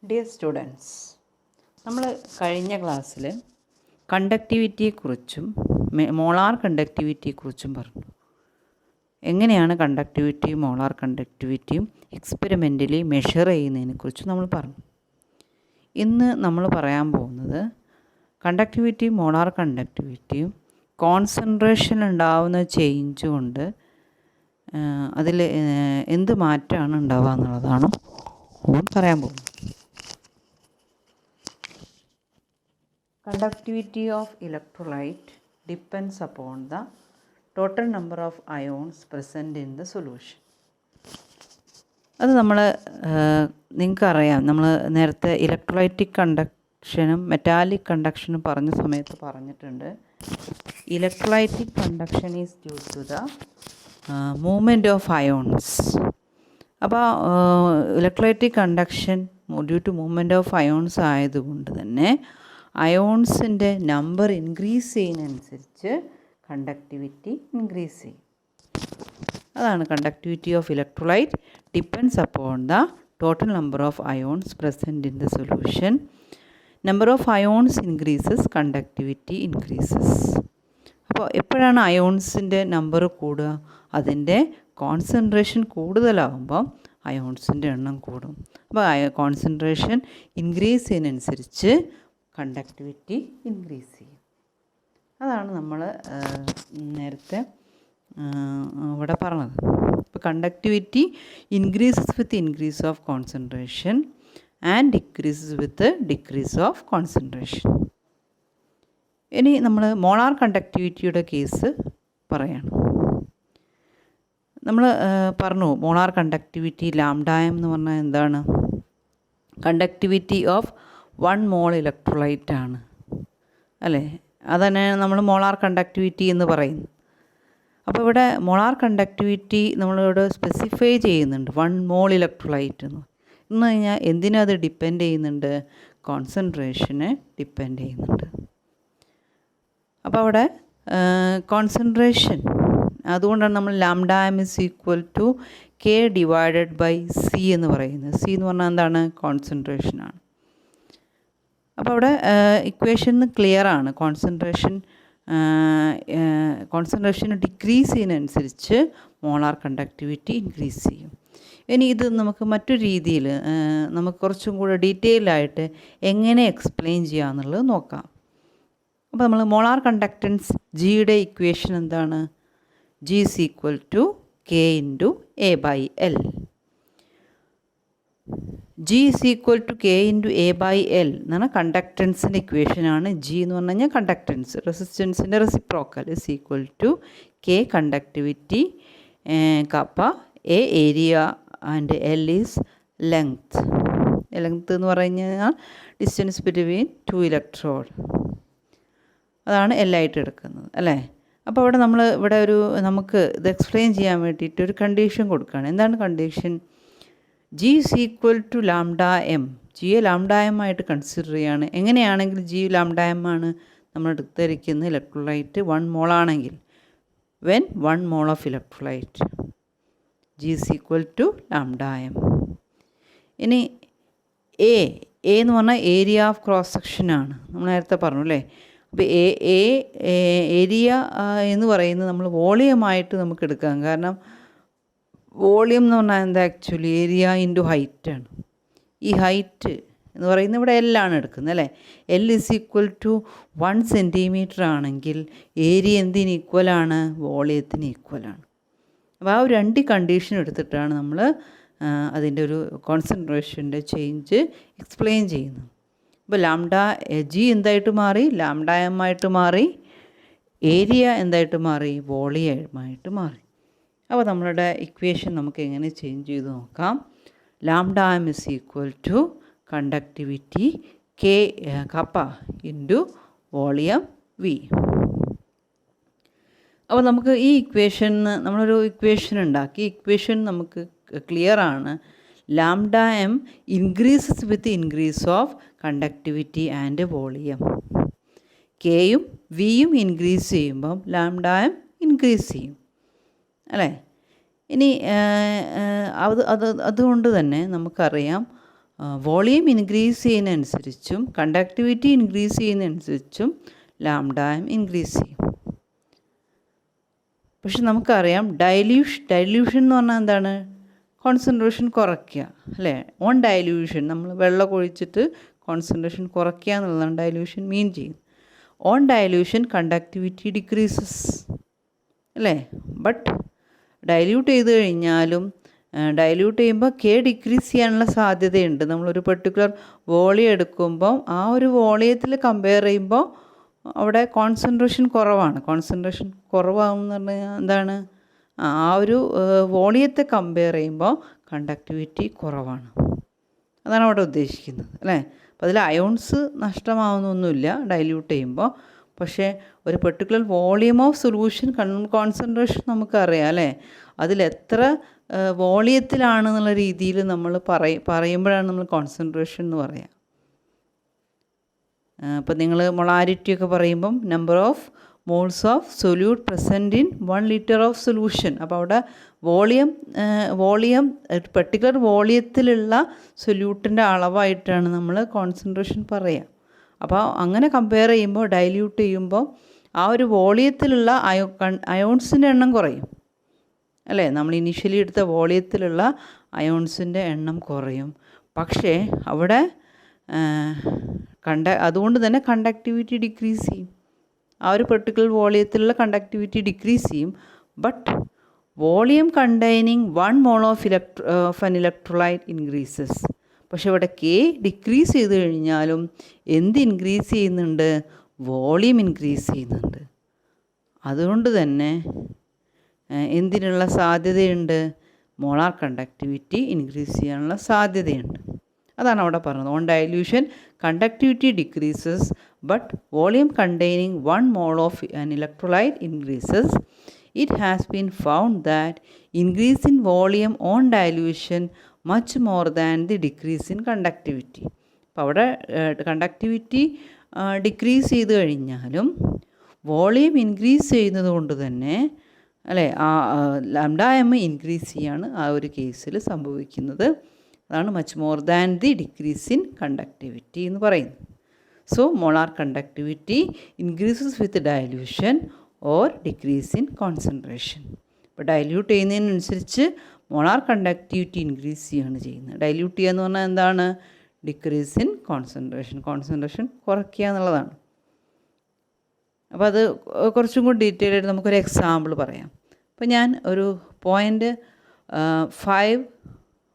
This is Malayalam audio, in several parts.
ഡിയർ സ്റ്റുഡൻസ്, നമ്മൾ കഴിഞ്ഞ ക്ലാസ്സിൽ കണ്ടക്ടിവിറ്റിയെക്കുറിച്ചും മോളാർ കണ്ടക്ടിവിറ്റിയെക്കുറിച്ചും പറഞ്ഞു. എങ്ങനെയാണ് കണ്ടക്ടിവിറ്റിയും മോളാർ കണ്ടക്ടിവിറ്റിയും എക്സ്പെരിമെൻ്റലി മെഷർ ചെയ്യുന്നതിനെക്കുറിച്ച് നമ്മൾ പറഞ്ഞു. ഇന്ന് നമ്മൾ പറയാൻ പോകുന്നത് കണ്ടക്ടിവിറ്റിയും മോളാർ കണ്ടക്ടിവിറ്റിയും കോൺസെൻട്രേഷൻ ഉണ്ടാവുന്ന ചേഞ്ച് കൊണ്ട് അതിൽ എന്ത് മാറ്റമാണ് ഉണ്ടാവുക എന്നുള്ളതാണ് പറയാൻ പോകുന്നത്. Conductivity of electrolyte depends upon the total number of ions present in the solution. അത് നിങ്ങൾക്കറിയാം, നമ്മൾ നേരത്തെ ഇലക്ട്രോലൈറ്റിക് കണ്ടക്ഷനും മെറ്റാലിക് കണ്ടക്ഷനും പറഞ്ഞ സമയത്ത് പറഞ്ഞിട്ടുണ്ട്. Electrolytic conduction is due to the movement of ions. അപ്പോൾ electrolytic conduction due to movement of ions ആയതുകൊണ്ട് തന്നെ അയോൺസിൻ്റെ നമ്പർ ഇൻക്രീസ് ചെയ്യുന്നതനുസരിച്ച് കണ്ടക്ടിവിറ്റി ഇൻക്രീസ് ചെയ്യും. അതാണ് conductivity of electrolyte depends upon the total number of ions present in the solution. Number of ions increases, conductivity increases. അപ്പോൾ എപ്പോഴാണ് അയോൺസിൻ്റെ നമ്പർ കൂടുക? അതിൻ്റെ കോൺസെൻട്രേഷൻ കൂടുതലാകുമ്പം അയോൺസിൻ്റെ എണ്ണം കൂടും. അപ്പോൾ കോൺസെൻട്രേഷൻ ഇൻക്രീസ് ചെയ്യുന്നതനുസരിച്ച് കണ്ടക്ടിവിറ്റി ഇൻക്രീസ് ചെയ്യും. അതാണ് നമ്മൾ നേരത്തെ ഇവിടെ പറഞ്ഞത്. ഇപ്പോൾ conductivity increases with increase of concentration and decreases with decrease of concentration. ഇനി നമ്മൾ മോളാർ കണ്ടക്ടിവിറ്റിയുടെ കേസ് പറയണം. നമ്മൾ പറഞ്ഞു മോളാർ കണ്ടക്ടിവിറ്റി ലാംഡായം എന്ന് പറഞ്ഞാൽ എന്താണ്? കണ്ടക്ടിവിറ്റി ഓഫ് 1 mole ഇലക്ട്രോലൈറ്റ് ആണ്, അല്ലേ? അതന്നെ നമ്മൾ മോളാർ കണ്ടക്ടിവിറ്റി എന്ന് പറയുന്നു. അപ്പോൾ ഇവിടെ മോളാർ കണ്ടക്ടിവിറ്റി നമ്മളിവിടെ സ്പെസിഫൈ ചെയ്യുന്നുണ്ട് 1 mole ഇലക്ട്രോലൈറ്റ് എന്ന് കഴിഞ്ഞാൽ എന്തിനത് ഡിപ്പെൻഡ് ചെയ്യുന്നുണ്ട്? കോൺസെൻട്രേഷനെ ഡിപ്പെൻഡ് ചെയ്യുന്നുണ്ട്. അപ്പോൾ അവിടെ കോൺസെൻട്രേഷൻ, അതുകൊണ്ടാണ് നമ്മൾ ലാംഡായം is equal to K divided by C എന്ന് പറയുന്നത്. C എന്ന് പറഞ്ഞാൽ എന്താണ്? കോൺസെൻട്രേഷനാണ്. അപ്പോൾ അവിടെ ഇക്വേഷൻ ക്ലിയർ ആണ്. കോൺസെൻട്രേഷൻ ഡിക്രീസ് ചെയ്യുന്നതനുസരിച്ച് മോളാർ കണ്ടക്ടിവിറ്റി ഇൻക്രീസ് ചെയ്യും. ഇനി ഇത് നമുക്ക് മറ്റൊരു രീതിയിൽ നമുക്ക് കുറച്ചും കൂടെ ഡീറ്റെയിൽ ആയിട്ട് എങ്ങനെ എക്സ്പ്ലെയിൻ ചെയ്യാമെന്നുള്ളത് നോക്കാം. അപ്പോൾ നമ്മൾ മോളാർ കണ്ടക്റ്റൻസ് ജിയുടെ ഇക്വേഷൻ എന്താണ്? G is equal to K into A by L. G is equal to K into A by L എന്നാണ് കണ്ടക്റ്റൻസിൻ്റെ ഇക്വേഷനാണ്. G എന്ന് പറഞ്ഞു കഴിഞ്ഞാൽ കണ്ടക്റ്റൻസ്, റെസിസ്റ്റൻസിൻ്റെ reciprocal is equal to K conductivity, kappa, A area and L is length. Length എന്ന് പറഞ്ഞു കഴിഞ്ഞാൽ ഡിസ്റ്റൻസ് ബിറ്റ്വീൻ 2 ഇലക്ട്രോഡ്. അതാണ് L ആയിട്ട് എടുക്കുന്നത്, അല്ലേ? അപ്പോൾ ഇവിടെ നമുക്ക് ഇത് എക്സ്പ്ലെയിൻ ചെയ്യാൻ വേണ്ടിയിട്ട് ഒരു കണ്ടീഷൻ കൊടുക്കുകയാണ്. എന്താണ് condition? G is equal to lambda m. ജിയെ ലാംഡാ എം ആയിട്ട് കൺസിഡർ ചെയ്യുകയാണ്. എങ്ങനെയാണെങ്കിൽ G ലാംഡാ എം ആണ് നമ്മൾ എടുത്തിരിക്കുന്ന ഇലക്ട്രോലൈറ്റ് 1 mole ആണെങ്കിൽ, when 1 mole of electrolyte G is equal to lambda m. ഇനി A എന്ന് പറഞ്ഞാൽ ഏരിയ ഓഫ് ക്രോസ് സെക്ഷനാണ്, നമ്മൾ നേരത്തെ പറഞ്ഞു, അല്ലേ? അപ്പോൾ ഏരിയ എന്ന് പറയുന്നത് നമ്മൾ വോളിയമായിട്ട് നമുക്ക് എടുക്കാം. കാരണം വോളിയം എന്ന് പറഞ്ഞാൽ എന്താ? ആക്ച്വലി ഏരിയ ഇൻറ്റു ഹൈറ്റാണ്. ഈ ഹൈറ്റ് എന്ന് പറയുന്നത് ഇവിടെ എല്ലാണ് എടുക്കുന്നത്, അല്ലേ? L is equal to 1 centimeter ആണെങ്കിൽ ഏരിയ എന്തിന് ഈക്വലാണ്? വോളിയത്തിന് ഈക്വലാണ്. അപ്പോൾ ആ ഒരു 2 കണ്ടീഷൻ എടുത്തിട്ടാണ് നമ്മൾ അതിൻ്റെ ഒരു കോൺസെൻട്രേഷൻ്റെ ചേഞ്ച് എക്സ്പ്ലെയിൻ ചെയ്യുന്നത്. ഇപ്പോൾ G എന്തായിട്ട് മാറി? ലാംഡാ എം ആയിട്ട് മാറി. ഏരിയ എന്തായിട്ട് മാറി? വോളിയമായിട്ട് മാറി. അപ്പോൾ നമ്മളുടെ ഇക്വേഷൻ നമുക്ക് എങ്ങനെ ചേഞ്ച് ചെയ്ത് നോക്കാം. Lambda M is equal to conductivity K kappa into volume V. അപ്പോൾ നമുക്ക് ഈ നമ്മളൊരു ഇക്വേഷൻ ഉണ്ടാക്കി. ഇക്വേഷൻ നമുക്ക് ക്ലിയർ ആണ്. Lambda M increases with increase of conductivity and volume. കെയും വിയും ഇൻക്രീസ് ചെയ്യുമ്പം ലാംഡാ എം ഇൻക്രീസ് ചെയ്യും, അല്ലേ? ഇനി അതുകൊണ്ട് തന്നെ നമുക്കറിയാം വോളിയം ഇൻക്രീസ് ചെയ്യുന്നതനുസരിച്ചും കണ്ടക്ടിവിറ്റി ഇൻക്രീസ് ചെയ്യുന്നതനുസരിച്ചും ലാംഡായം ഇൻക്രീസ് ചെയ്യും. പക്ഷെ നമുക്കറിയാം ഡൈല്യൂഷൻ എന്ന് പറഞ്ഞാൽ എന്താണ്? കോൺസെൻട്രേഷൻ കുറയ്ക്കുക അല്ലേ? ഓൺ ഡൈല്യൂഷൻ നമ്മൾ വെള്ളം ഒഴിച്ചിട്ട് കോൺസെൻട്രേഷൻ കുറയ്ക്കുക എന്നുള്ളതാണ് ഡൈല്യൂഷൻ മീൻ ചെയ്യുന്നത്. ഓൺ ഡൈല്യൂഷൻ കണ്ടക്ടിവിറ്റി ഡിക്രീസസ് അല്ലേ? ബട്ട് ഡൈല്യൂട്ട് ചെയ്ത് കഴിഞ്ഞാലും ഡൈല്യൂട്ട് ചെയ്യുമ്പോൾ കെ ഡിക്രീസ് ചെയ്യാനുള്ള സാധ്യതയുണ്ട്. നമ്മളൊരു പെർട്ടിക്കുലർ വോളിയം എടുക്കുമ്പോൾ ആ ഒരു വോളിയത്തിൽ കമ്പയർ ചെയ്യുമ്പോൾ അവിടെ കോൺസെൻട്രേഷൻ കുറവാണ്. കോൺസെൻട്രേഷൻ കുറവാകുമെന്ന് പറഞ്ഞാൽ എന്താണ്? ആ ഒരു വോളിയത്തെ കമ്പയർ ചെയ്യുമ്പോൾ കണ്ടക്ടിവിറ്റി കുറവാണ്. അതാണ് അവിടെ ഉദ്ദേശിക്കുന്നത് അല്ലേ? അപ്പോൾ അതിൽ അയോൺസ് നഷ്ടമാവുന്നൊന്നുമില്ല ഡൈല്യൂട്ട് ചെയ്യുമ്പോൾ. പക്ഷേ ഒരു particular volume of solution concentration നമുക്കറിയാം അല്ലേ? അതിലെത്ര വോളിയത്തിലാണെന്നുള്ള രീതിയിൽ നമ്മൾ പറയുമ്പോഴാണ് നമ്മൾ കോൺസെൻട്രേഷൻ എന്ന് പറയാം. അപ്പോൾ നിങ്ങൾ മൊളാരിറ്റി ഒക്കെ പറയുമ്പം number of moles of solute present in 1 litre of solution. അപ്പോൾ അവിടെ വോളിയം പെർട്ടിക്കുലർ വോളിയത്തിലുള്ള സൊല്യൂട്ടിൻ്റെ അളവായിട്ടാണ് നമ്മൾ കോൺസെൻട്രേഷൻ പറയുക. അപ്പോൾ അങ്ങനെ കമ്പയർ ചെയ്യുമ്പോൾ ഡൈല്യൂട്ട് ചെയ്യുമ്പോൾ ആ ഒരു വോളിയത്തിലുള്ള അയോൺസിൻ്റെ എണ്ണം കുറയും അല്ലേ? നമ്മൾ ഇനീഷ്യലി എടുത്ത വോളിയത്തിലുള്ള അയോൺസിൻ്റെ എണ്ണം കുറയും. പക്ഷേ അവിടെ അതുകൊണ്ട് തന്നെ കണ്ടക്ടിവിറ്റി ഡിക്രീസ് ചെയ്യും. ആ ഒരു പെർട്ടിക്കുലർ വോളിയത്തിലുള്ള കണ്ടക്ടിവിറ്റി ഡിക്രീസ് ചെയ്യും. But volume containing 1 mole of an electrolyte increases. പക്ഷെ ഇവിടെ കെ ഡിക്രീസ് ചെയ്ത് കഴിഞ്ഞാലും എന്ത് ഇൻക്രീസ് ചെയ്യുന്നുണ്ട്? വോളിയം ഇൻക്രീസ് ചെയ്യുന്നുണ്ട്. അതുകൊണ്ട് തന്നെ എന്തിനുള്ള സാധ്യതയുണ്ട്? മോളാർ കണ്ടക്ടിവിറ്റി ഇൻക്രീസ് ചെയ്യാനുള്ള സാധ്യതയുണ്ട്. അതാണ് അവിടെ പറഞ്ഞത്. On dilution conductivity decreases but volume containing 1 mole of an electrolyte increases. It has been found that increase in volume on dilution much more than the decrease in conductivity. അപ്പോൾ അവിടെ കണ്ടക്ടിവിറ്റി ഡിക്രീസ് ചെയ്ത് കഴിഞ്ഞാലും വോളിയം ഇൻക്രീസ് ചെയ്യുന്നത് കൊണ്ട് തന്നെ അല്ലേ ലാംഡ എം ഇൻക്രീസ് ചെയ്യാണ് ആ ഒരു കേസിൽ സംഭവിക്കുന്നത്. അതാണ് much more than the decrease in conductivity എന്ന് പറയുന്നത്. So molar conductivity increases with dilution or decrease in concentration. ഇപ്പോൾ ഡൈല്യൂട്ട് ചെയ്യുന്നതിനനുസരിച്ച് മോളാർ കണ്ടക്ടിവിറ്റി ഇൻക്രീസ് ചെയ്യുകയാണ് ചെയ്യുന്നത്. ഡൈല്യൂട്ട് ചെയ്യുക എന്ന് പറഞ്ഞാൽ എന്താണ്? ഡിക്രീസ് ഇൻ കോൺസെൻട്രേഷൻ കുറയ്ക്കുക എന്നുള്ളതാണ്. അപ്പോൾ അത് കുറച്ചും കൂടി ഡീറ്റെയിൽ ആയിട്ട് നമുക്കൊരു എക്സാമ്പിൾ പറയാം. അപ്പോൾ ഞാൻ ഒരു 0.5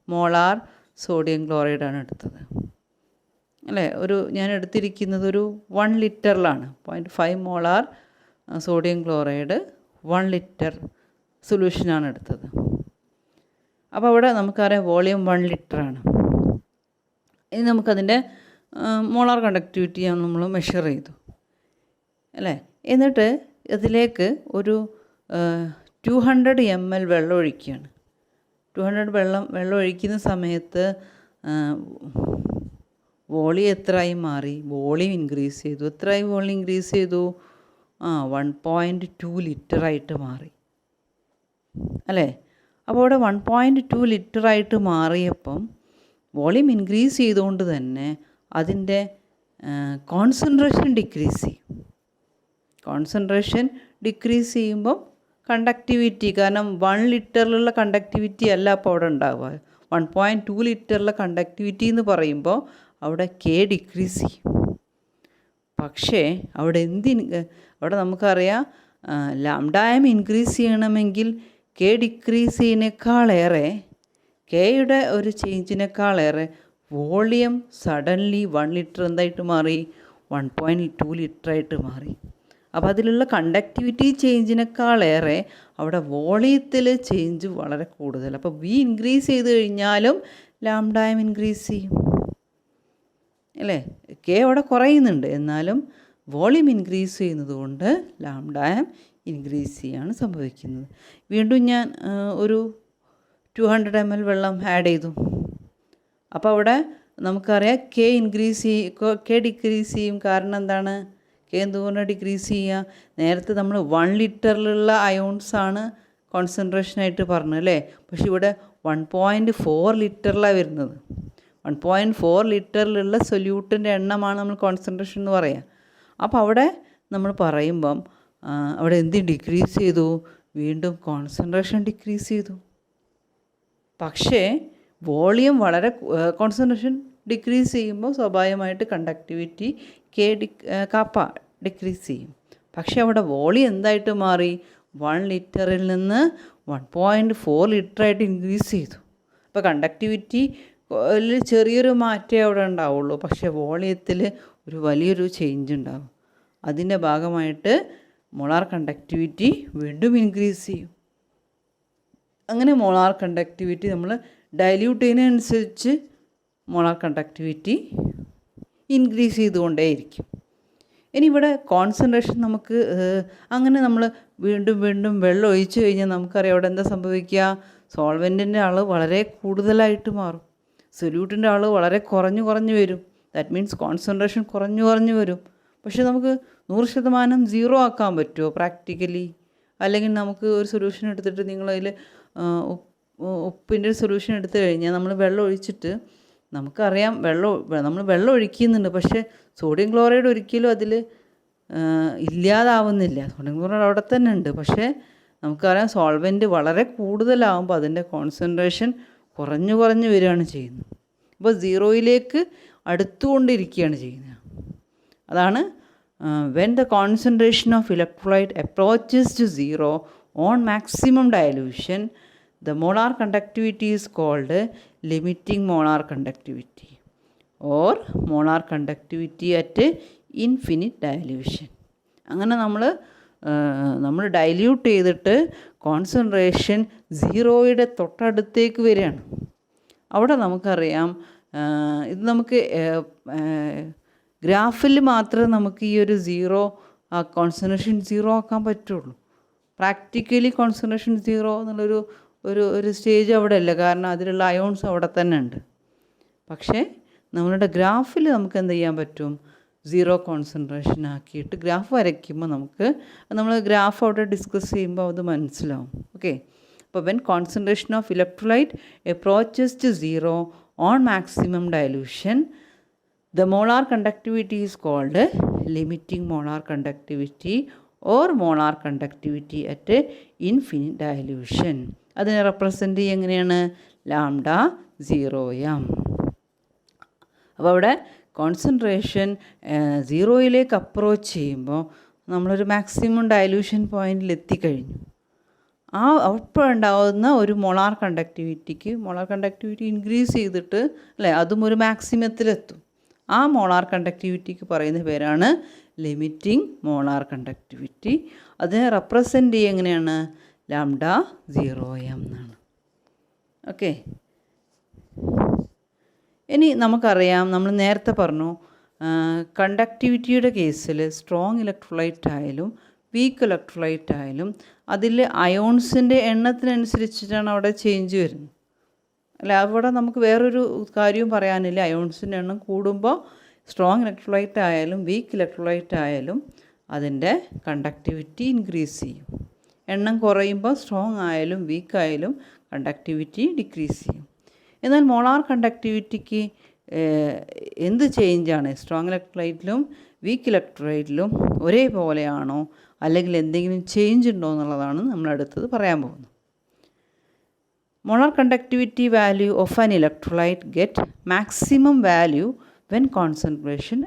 മോളാർ സോഡിയം ക്ലോറൈഡാണ് എടുത്തത് അല്ലേ? ഞാൻ എടുത്തിരിക്കുന്നത് ഒരു 1 ലിറ്ററിലാണ്. 0.5 മോളാർ സോഡിയം ക്ലോറൈഡ് 1 ലിറ്റർ സൊല്യൂഷനാണ് എടുത്തത്. അപ്പോൾ അവിടെ നമുക്കറിയാം വോളിയം 1 ലിറ്ററാണ്. ഇനി നമുക്കതിൻ്റെ മോളാർ കണ്ടക്ടിവിറ്റി നമ്മൾ മെഷർ ചെയ്തു അല്ലേ? എന്നിട്ട് അതിലേക്ക് ഒരു 200 ml വെള്ളം ഒഴിക്കുകയാണ്. 200 വെള്ളം ഒഴിക്കുന്ന സമയത്ത് വോളിയം എത്രയായി മാറി? വോളിയം ഇൻക്രീസ് ചെയ്തു. എത്രയായി വോളിയം ഇൻക്രീസ് ചെയ്തു? 1.2 ലിറ്ററായിട്ട് മാറി അല്ലേ? അപ്പോൾ അവിടെ 1.2 ലിറ്ററായിട്ട് മാറിയപ്പം വോളിയം ഇൻക്രീസ് ചെയ്തുകൊണ്ട് തന്നെ അതിൻ്റെ കോൺസെൻട്രേഷൻ ഡിക്രീസ് ചെയ്യും. കോൺസെൻട്രേഷൻ ഡിക്രീസ് ചെയ്യുമ്പം കണ്ടക്ടിവിറ്റി, കാരണം 1 ലിറ്ററിലുള്ള കണ്ടക്ടിവിറ്റി അല്ല അപ്പോൾ അവിടെ ഉണ്ടാവുക. 1.2 ലിറ്ററിലുള്ള കണ്ടക്ടിവിറ്റി എന്ന് പറയുമ്പോൾ അവിടെ കെ ഡിക്രീസ് ചെയ്യും. പക്ഷേ അവിടെ അവിടെ നമുക്കറിയാം ലാംഡ എം ഇൻക്രീസ് ചെയ്യണമെങ്കിൽ കെ ഡിക്രീസ് ചെയ്യുന്നതിനേക്കാളേറെ, കെയുടെ ഒരു ചേഞ്ചിനേക്കാളേറെ വോളിയം സഡൻലി 1 ലിറ്റർ എന്തായിട്ട് മാറി? 1.2 ലിറ്ററായിട്ട് മാറി. അപ്പോൾ അതിലുള്ള കണ്ടക്ടിവിറ്റി ചേഞ്ചിനേക്കാളേറെ അവിടെ വോളിയത്തിൽ ചേഞ്ച് വളരെ കൂടുതൽ. അപ്പോൾ വി ഇൻക്രീസ് ചെയ്ത് കഴിഞ്ഞാലും ലാംഡ എം ഇൻക്രീസ് ചെയ്യും അല്ലേ? കെ അവിടെ കുറയുന്നുണ്ട്, എന്നാലും വോളിയം ഇൻക്രീസ് ചെയ്യുന്നത് കൊണ്ട് ലാംഡ എം ഇൻക്രീസ് ചെയ്യാണ് സംഭവിക്കുന്നത്. വീണ്ടും ഞാൻ ഒരു 200 ml വെള്ളം ആഡ് ചെയ്തു. അപ്പോൾ അവിടെ നമുക്കറിയാം കെ ഡിക്രീസ് ചെയ്യും. കാരണം എന്താണ്? കെ എന്തുകൊണ്ടാണ് ഡിക്രീസ് ചെയ്യുക? നേരത്തെ നമ്മൾ 1 ലിറ്ററിലുള്ള അയോൺസാണ് കോൺസെൻട്രേഷനായിട്ട് പറഞ്ഞു അല്ലേ? പക്ഷെ ഇവിടെ 1.4 ലിറ്ററിലാണ് വരുന്നത്. 1.4 ലിറ്ററിലുള്ള സൊല്യൂട്ടിൻ്റെ എണ്ണമാണ് നമ്മൾ കോൺസെൻട്രേഷൻ എന്ന് പറയുക. അപ്പോൾ അവിടെ നമ്മൾ പറയുമ്പം അവിടെ എന്ത് ഡിക്രീസ് ചെയ്തു? വീണ്ടും കോൺസെൻട്രേഷൻ ഡിക്രീസ് ചെയ്തു. പക്ഷേ വോളിയം വളരെ കോൺസെൻട്രേഷൻ ഡിക്രീസ് ചെയ്യുമ്പോൾ സ്വാഭാവികമായിട്ട് കണ്ടക്ടിവിറ്റി കാപ്പ ഡിക്രീസ് ചെയ്യും. പക്ഷേ അവിടെ വോളിയം എന്തായിട്ട് മാറി? 1 ലിറ്ററിൽ നിന്ന് 1.4 ലിറ്ററായിട്ട് ഇൻക്രീസ് ചെയ്തു. അപ്പോൾ കണ്ടക്ടിവിറ്റി ചെറിയൊരു മാറ്റമേ അവിടെ ഉണ്ടാവുള്ളൂ, പക്ഷേ വോളിയത്തിൽ ഒരു വലിയൊരു ചേഞ്ച് ഉണ്ടാവും. അതിൻ്റെ ഭാഗമായിട്ട് മോളാർ കണ്ടക്ടിവിറ്റി വീണ്ടും ഇൻക്രീസ് ചെയ്യും. അങ്ങനെ മോളാർ കണ്ടക്ടിവിറ്റി നമ്മൾ ഡൈല്യൂട്ട് ചെയ്യുന്നതിനനുസരിച്ച് മോളാർ കണ്ടക്ടിവിറ്റി ഇൻക്രീസ് ചെയ്തുകൊണ്ടേയിരിക്കും. ഇനി ഇവിടെ കോൺസെൻട്രേഷൻ നമുക്ക് അങ്ങനെ നമ്മൾ വീണ്ടും വീണ്ടും വെള്ളം ഒഴിച്ചു കഴിഞ്ഞാൽ നമുക്കറിയാം അവിടെ എന്താ സംഭവിക്കുക? സോൾവെൻറ്റിൻ്റെ അളവ് വളരെ കൂടുതലായിട്ട് മാറും, സൊല്യൂട്ടിൻ്റെ അളവ് വളരെ കുറഞ്ഞു വരും. ദാറ്റ് മീൻസ് കോൺസെൻട്രേഷൻ കുറഞ്ഞു വരും. പക്ഷേ നമുക്ക് 100% സീറോ ആക്കാൻ പറ്റുമോ പ്രാക്ടിക്കലി? അല്ലെങ്കിൽ നമുക്ക് ഒരു സൊല്യൂഷൻ എടുത്തിട്ട് നിങ്ങളതിൽ ഉപ്പിൻ്റെ ഒരു സൊല്യൂഷൻ എടുത്തു കഴിഞ്ഞാൽ നമ്മൾ വെള്ളം ഒഴിച്ചിട്ട് നമുക്കറിയാം നമ്മൾ വെള്ളം ഒഴിക്കുന്നുണ്ട്, പക്ഷേ സോഡിയം ക്ലോറൈഡ് ഒരിക്കലും അതിൽ ഇല്ലാതാവുന്നില്ല. സോഡിയം ക്ലോറൈഡ് അവിടെ തന്നെ ഉണ്ട്. പക്ഷേ നമുക്കറിയാം സോൾവെൻറ്റ് വളരെ കൂടുതലാകുമ്പോൾ അതിൻ്റെ കോൺസെൻട്രേഷൻ കുറഞ്ഞു വരികയാണ് ചെയ്യുന്നത്. അപ്പോൾ സീറോയിലേക്ക് അടുത്തുകൊണ്ടിരിക്കുകയാണ് ചെയ്യുന്നത്. അതാണ് when the concentration of electrolyte approaches to zero on maximum dilution, the molar conductivity is called limiting molar conductivity or molar conductivity at infinite dilution. അങ്ങനെ നമ്മൾ ഡൈല്യൂട്ട് ചെയ്തിട്ട് കോൺസെൻട്രേഷൻ സീറോയുടെ തൊട്ടടുത്തേക്ക് വരികയാണ്. അവിടെ നമുക്കറിയാം ഇത് നമുക്ക് ഗ്രാഫിൽ മാത്രമേ നമുക്ക് ഈ ഒരു കോൺസെൻട്രേഷൻ സീറോ ആക്കാൻ പറ്റുള്ളൂ. പ്രാക്ടിക്കലി കോൺസെൻട്രേഷൻ സീറോ എന്നുള്ളൊരു ഒരു സ്റ്റേജ് അവിടെ അല്ല, കാരണം അതിലുള്ള അയോൺസ് അവിടെ തന്നെ ഉണ്ട്. പക്ഷേ നമ്മളുടെ ഗ്രാഫിൽ നമുക്ക് എന്ത് ചെയ്യാൻ പറ്റും? സീറോ കോൺസെൻട്രേഷൻ ആക്കിയിട്ട് ഗ്രാഫ് വരയ്ക്കുമ്പോൾ നമ്മൾ ഗ്രാഫ് അവിടെ ഡിസ്കസ് ചെയ്യുമ്പോൾ അത് മനസ്സിലാവും. ഓക്കെ, അപ്പോൾ when concentration of electrolyte approaches to zero on maximum dilution, the molar conductivity is called limiting molar conductivity or molar conductivity at infinite dilution. അതിനെ റെപ്രസെൻ്റ് ചെയ്യുക എങ്ങനെയാണ്? λ0m. അപ്പോൾ അവിടെ കോൺസെൻട്രേഷൻ സീറോയിലേക്ക് അപ്രോച്ച് ചെയ്യുമ്പോൾ നമ്മളൊരു മാക്സിമം ഡൈല്യൂഷൻ പോയിൻറ്റിൽ എത്തിക്കഴിഞ്ഞു. അപ്പോൾ ഉണ്ടാകുന്ന ഒരു മോളാർ കണ്ടക്ടിവിറ്റി ഇൻക്രീസ് ചെയ്തിട്ട് അതും ഒരു മാക്സിമത്തിലെത്തും. ആ മോളാർ കണ്ടക്ടിവിറ്റിക്ക് പറയുന്ന പേരാണ് ലിമിറ്റിംഗ് മോളാർ കണ്ടക്ടിവിറ്റി. അതിനെ റെപ്രസെൻ്റ് ചെയ്യുക എങ്ങനെയാണ്? λ0m എന്നാണ്. ഓക്കെ, ഇനി നമുക്കറിയാം, നമ്മൾ നേരത്തെ പറഞ്ഞു കണ്ടക്ടിവിറ്റിയുടെ കേസിൽ സ്ട്രോങ് ഇലക്ട്രോലൈറ്റ് ആയാലും വീക്ക് ഇലക്ട്രോലൈറ്റ് ആയാലും അതിൽ അയോൺസിൻ്റെ എണ്ണത്തിനനുസരിച്ചിട്ടാണ് അവിടെ ചേഞ്ച് വരുന്നത്. അവിടെ നമുക്ക് വേറൊരു കാര്യവും പറയാനില്ല. അയോൺസിൻ്റെ എണ്ണം കൂടുമ്പോൾ സ്ട്രോങ് ഇലക്ട്രോലൈറ്റ് ആയാലും വീക്ക് ഇലക്ട്രോലൈറ്റ് ആയാലും അതിൻ്റെ കണ്ടക്ടിവിറ്റി ഇൻക്രീസ് ചെയ്യും. എണ്ണം കുറയുമ്പോൾ സ്ട്രോങ് ആയാലും വീക്ക് ആയാലും കണ്ടക്ടിവിറ്റി ഡിക്രീസ് ചെയ്യും. എന്നാൽ മോളാർ കണ്ടക്ടിവിറ്റിക്ക് എന്ത് ചേഞ്ചാണ്? സ്ട്രോങ് ഇലക്ട്രോലൈറ്റിലും വീക്ക് ഇലക്ട്രോലൈറ്റിലും ഒരേപോലെയാണോ, അല്ലെങ്കിൽ എന്തെങ്കിലും ചേഞ്ച് ഉണ്ടോ എന്നുള്ളതാണ് നമ്മൾ അടുത്തത് പറയാൻ പോകുന്നത്. Molar conductivity value of an electrolyte get maximum value when concentration